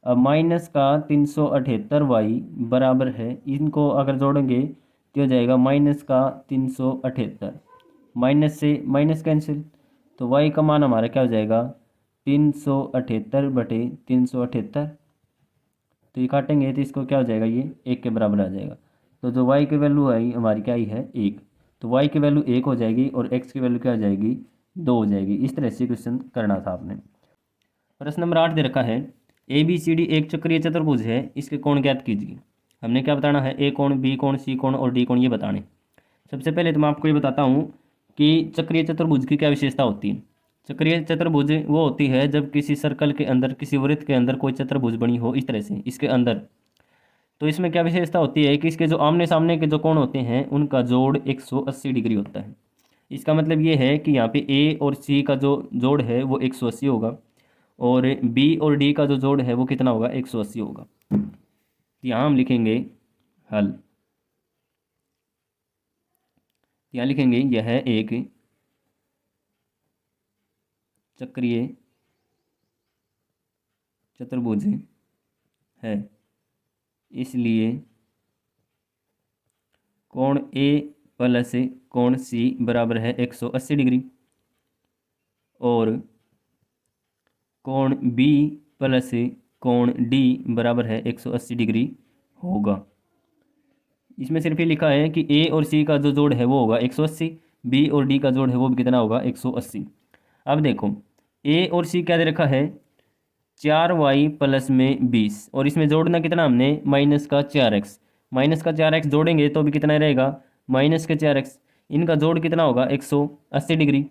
S1: अब माइनस का 378 y बराबर है, इनको अगर जोड़ेंगे तो हो जाएगा माइनस का 378, माइनस से माइनस कैंसिल, तो y का मान हमारा क्या हो जाएगा, 378/378। तो ये काटेंगे तो इसको क्या हो जाएगा, ये 1 के बराबर आ जाएगा। तो जो y की वैल्यू आई हमारी क्या ही है, 1। तो y की वैल्यू 1 हो जाएगी और x की वैल्यू क्या हो जाएगी, 2 हो जाएगी। इस तरह से क्वेश्चन करना था आपने। प्रश्न नंबर 8 दे रखा है, ABCD एक चक्रीय चतुर्भुज है, इसके कोण ज्ञात कीजिए। हमने क्या बताना है, ए कोण, बी कोण, सी कोण और डी कोण ये बताने। सबसे पहले तो मैं आपको ये बताता हूँ कि चक्रीय चतुर्भुज की क्या विशेषता होती है। चक्रीय चतुर्भुज वो होती है जब किसी सर्कल के अंदर, किसी वृत्त के अंदर कोई चतुर्भुज बनी हो इस तरह से इसके अंदर। तो इसमें क्या विशेषता होती है कि इसके जो आमने सामने के जो कोण होते हैं उनका जोड़ 180 डिग्री होता है। इसका मतलब ये है कि यहाँ पे ए और सी का जो जोड़ है वो 180 होगा और बी और डी का जो जोड़ है वो कितना होगा, 180 होगा। तो यहाँ हम लिखेंगे हल, यहाँ लिखेंगे यह एक चक्रीय चतुर्भुज है, इसलिए कोण ए प्लस कोण सी बराबर है 180 डिग्री और कोण बी प्लस कोण डी बराबर है 180 डिग्री होगा। इसमें सिर्फ ये लिखा है कि ए और सी का जो जोड़ है वो होगा 180, बी और डी का जोड़ है वो भी कितना होगा, 180। अब देखो ए और सी क्या दे रखा है, 4y प्लस में 20 और इसमें जोड़ना कितना हमने, माइनस का 4x। माइनस का 4x जोड़ेंगे तो भी कितना रहेगा, माइनस के 4x। इनका जोड़ कितना होगा, 180 डिग्री।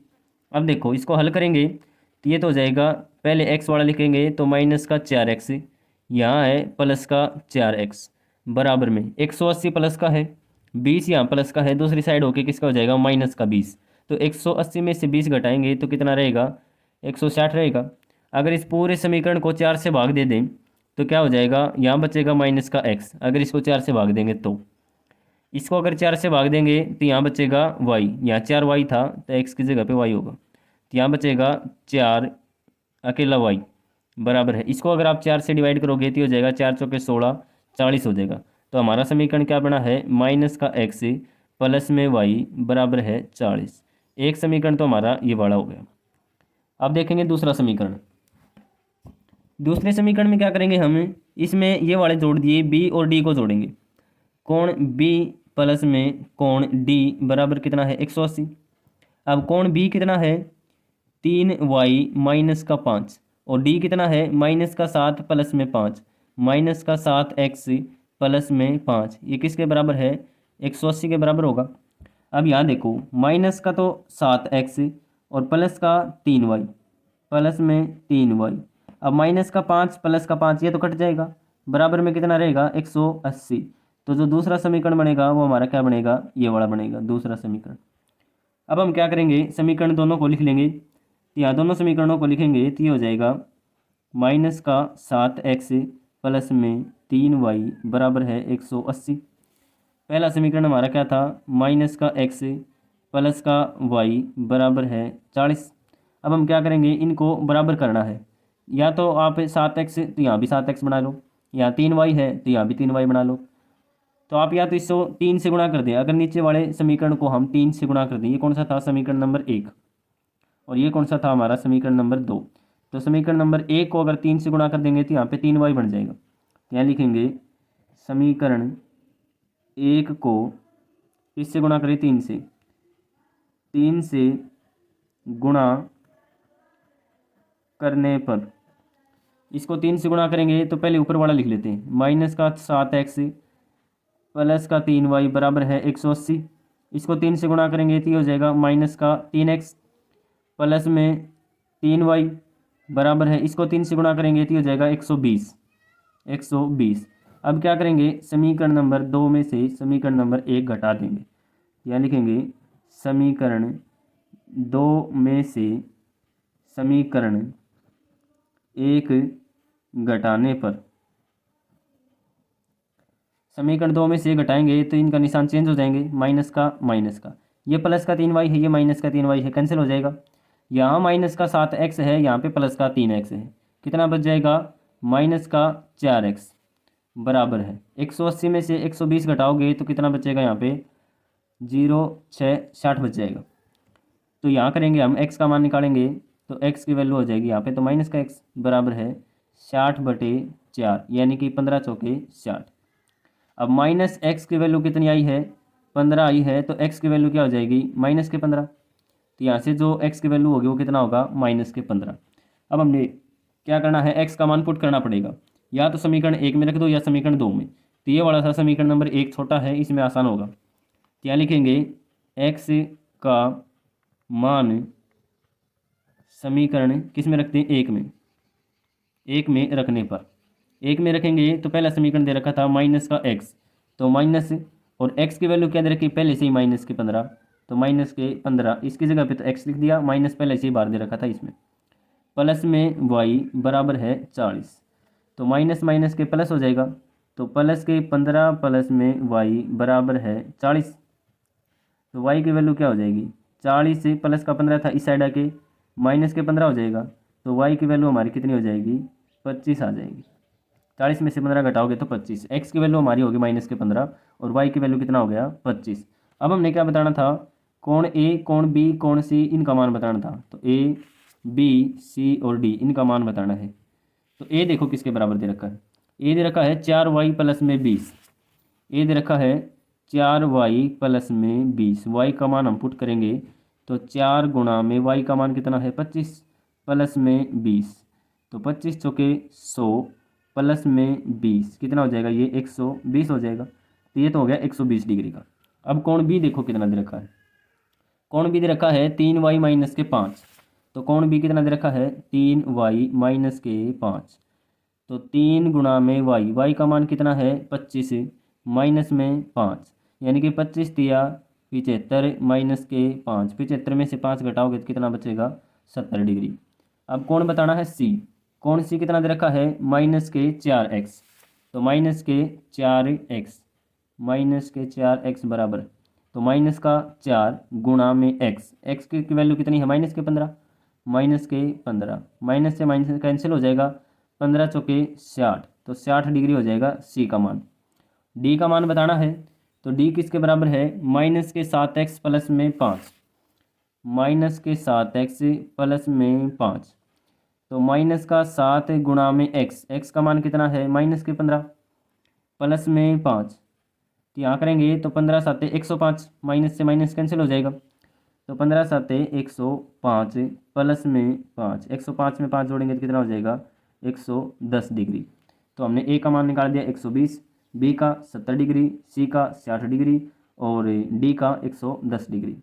S1: अब देखो इसको हल करेंगे तो ये तो हो जाएगा, पहले x वाला लिखेंगे तो माइनस का 4x, यहाँ है प्लस का 4x बराबर में 180 प्लस का है, 20 यहाँ प्लस का है, दूसरी साइड होके किसका हो जाएगा, माइनस का 20। तो 180 में से 20 घटाएंगे तो कितना रहेगा, 160 रहेगा। अगर इस पूरे समीकरण को 4 से भाग दे दें तो क्या हो जाएगा, यहाँ बचेगा माइनस का x। अगर इसको 4 से भाग देंगे तो इसको अगर 4 से भाग देंगे तो यहाँ बचेगा y, यहाँ 4y था तो x की जगह पे y होगा, तो यहाँ बचेगा 4 अकेला y बराबर है। इसको अगर आप 4 से डिवाइड करोगे तो हो जाएगा 4 चौके 16, 40 हो जाएगा। तो हमारा समीकरण क्या बना है, माइनस का x प्लस में y बराबर है 40। एक समीकरण तो हमारा ये वाला हो गया। अब देखेंगे दूसरा समीकरण। दूसरे समीकरण में क्या करेंगे हम, इसमें ये वाले जोड़ दिए, बी और डी को जोड़ेंगे। कोण बी प्लस में कोण डी बराबर कितना है, 180। अब कोण बी कितना है, 3y माइनस का 5 और डी कितना है, माइनस का 7 प्लस में 5, माइनस का 7x प्लस में 5। ये किसके बराबर है, 180 के बराबर होगा। अब यहाँ देखो माइनस का तो 7x और प्लस का 3y, प्लस में 3y। अब माइनस का 5 प्लस का 5 ये तो कट जाएगा, बराबर में कितना रहेगा, 180। तो जो दूसरा समीकरण बनेगा वो हमारा क्या बनेगा, ये वाला बनेगा दूसरा समीकरण। अब हम क्या करेंगे, समीकरण दोनों को लिख लेंगे। यहाँ दोनों समीकरणों को लिखेंगे तो ये हो जाएगा माइनस का 7x प्लस में 3y बराबर है 180। पहला समीकरण हमारा क्या था, माइनस का x प्लस का y बराबर है 40। अब हम क्या करेंगे, इनको बराबर करना है। या तो आप 7x, तो यहाँ भी 7x बना लो, यहाँ 3y है तो यहाँ भी 3y बना लो। तो आप या तो इसको 3 से गुणा कर दें, अगर नीचे वाले समीकरण को हम 3 से गुणा कर दें, ये कौन सा था, समीकरण नंबर 1, और ये कौन सा था हमारा समीकरण नंबर 2। तो समीकरण नंबर 1 को अगर 3 से गुणा कर देंगे तो यहाँ पे 3y बन जाएगा। यहाँ लिखेंगे समीकरण 1 को किससे गुणा करें, 3 से, 3 से गुणा करने पर, इसको 3 से गुणा करेंगे तो पहले ऊपर वाला लिख लेते हैं, माइनस का 7x प्लस का 3y बराबर है 180। इसको 3 से गुणा करेंगे तो ये हो जाएगा माइनस का 3x प्लस में 3y बराबर है, इसको 3 से गुणा करेंगे तो ये हो जाएगा 120। 120। अब क्या करेंगे, समीकरण नंबर 2 में से समीकरण नंबर 1 घटा देंगे। यहाँ लिखेंगे समीकरण 2 में से समीकरण 1 घटाने पर, समीकरण 2 में से घटाएंगे तो इनका निशान चेंज हो जाएंगे, माइनस का, ये प्लस का 3y है, ये माइनस का 3y है, कैंसिल हो जाएगा। यहाँ माइनस का 7x है, यहाँ पे प्लस का 3x है, कितना बच जाएगा, माइनस का 4x बराबर है 180 में से 120 घटाओगे तो कितना बचेगा, यहाँ पे 0,6 60 बच जाएगा। तो यहाँ करेंगे हम x का मान निकालेंगे तो x की वैल्यू हो जाएगी यहाँ पे तो माइनस का x बराबर है 60/4, यानी कि 15 चौके 60। अब माइनस x की वैल्यू कितनी आई है, 15 आई है, तो x की वैल्यू क्या हो जाएगी, माइनस के 15। तो यहाँ से जो x की वैल्यू होगी वो कितना होगा, माइनस के 15। अब हमने क्या करना है, x का मान पुट करना पड़ेगा, या तो समीकरण 1 में रख दो या समीकरण 2 में। तो ये वाला था समीकरण नंबर 1 छोटा है, इसमें आसान होगा। तो यहाँ लिखेंगे x का मान समीकरण किस में रखते हैं, 1 में रखने पर, 1 में रखेंगे तो पहला समीकरण दे रखा था माइनस का x, तो माइनस, और x की वैल्यू क्या दे रखी पहले से ही माइनस के 15, तो माइनस के 15, इसकी जगह पे तो x लिख दिया, माइनस पहले से ही बाहर दे रखा था इसमें, प्लस में y बराबर है 40। तो माइनस माइनस के प्लस हो जाएगा, तो प्लस के 15 प्लस में y बराबर है 40। तो y की वैल्यू क्या हो जाएगी, 40 से प्लस का 15 था इस साइड आके माइनस के 15 हो जाएगा, तो y की वैल्यू हमारी कितनी हो जाएगी, 25 आ जाएगी। 40 में से 15 घटाओगे तो 25। x की वैल्यू हमारी होगी माइनस के 15 और y की वैल्यू कितना हो गया, 25। अब हमने क्या बताना था, कोण a, कोण b, कोण c, इनका मान बताना था। तो a, b, c और d इनका मान बताना है। तो a देखो किसके बराबर दे रखा है, a दे रखा है 4y प्लस में 20, a दे रखा है 4y प्लस में 20, y का मान हम पुट करेंगे तो 4 गुणा में y का मान कितना है 25 प्लस में 20, तो 25 चौके 100 प्लस में 20 कितना हो जाएगा, ये 120 हो जाएगा। तो ये तो हो गया 120 डिग्री का। अब कोण बी देखो कितना दे रखा है, कोण बी दे रखा है 3y माइनस के 5, तो कोण बी कितना दे रखा है 3y माइनस के 5, तो 3 गुणा में y का मान कितना है 25 माइनस में 5, यानी कि 25 तिया 75 माइनस के 5, 75 में से 5 घटाओगे तो कितना बचेगा 70 डिग्री। अब कोण बताना है c, कोण c कितना दे रखा है माइनस के 4x, तो माइनस के 4x, माइनस के 4x बराबर, तो माइनस का 4 गुणा में x की वैल्यू कितनी है माइनस के 15, माइनस के 15, माइनस से माइनस कैंसिल हो जाएगा, 15 चौके 60, तो 60 डिग्री हो जाएगा c का मान। d का मान बताना है, तो d किसके बराबर है, माइनस के 7x प्लस में 5, माइनस के 7x प्लस में 5, तो माइनस का 7 गुणा में x का मान कितना है माइनस के 15 प्लस में 5, तो यहाँ करेंगे तो 15 7 105, माइनस से माइनस कैंसिल हो जाएगा, तो 15 7 105 प्लस में 5, 105 में 5 जोड़ेंगे तो कितना हो जाएगा 110 डिग्री। तो हमने a का मान निकाल दिया 120, b का 70 डिग्री, c का 60 डिग्री और d का 110 डिग्री।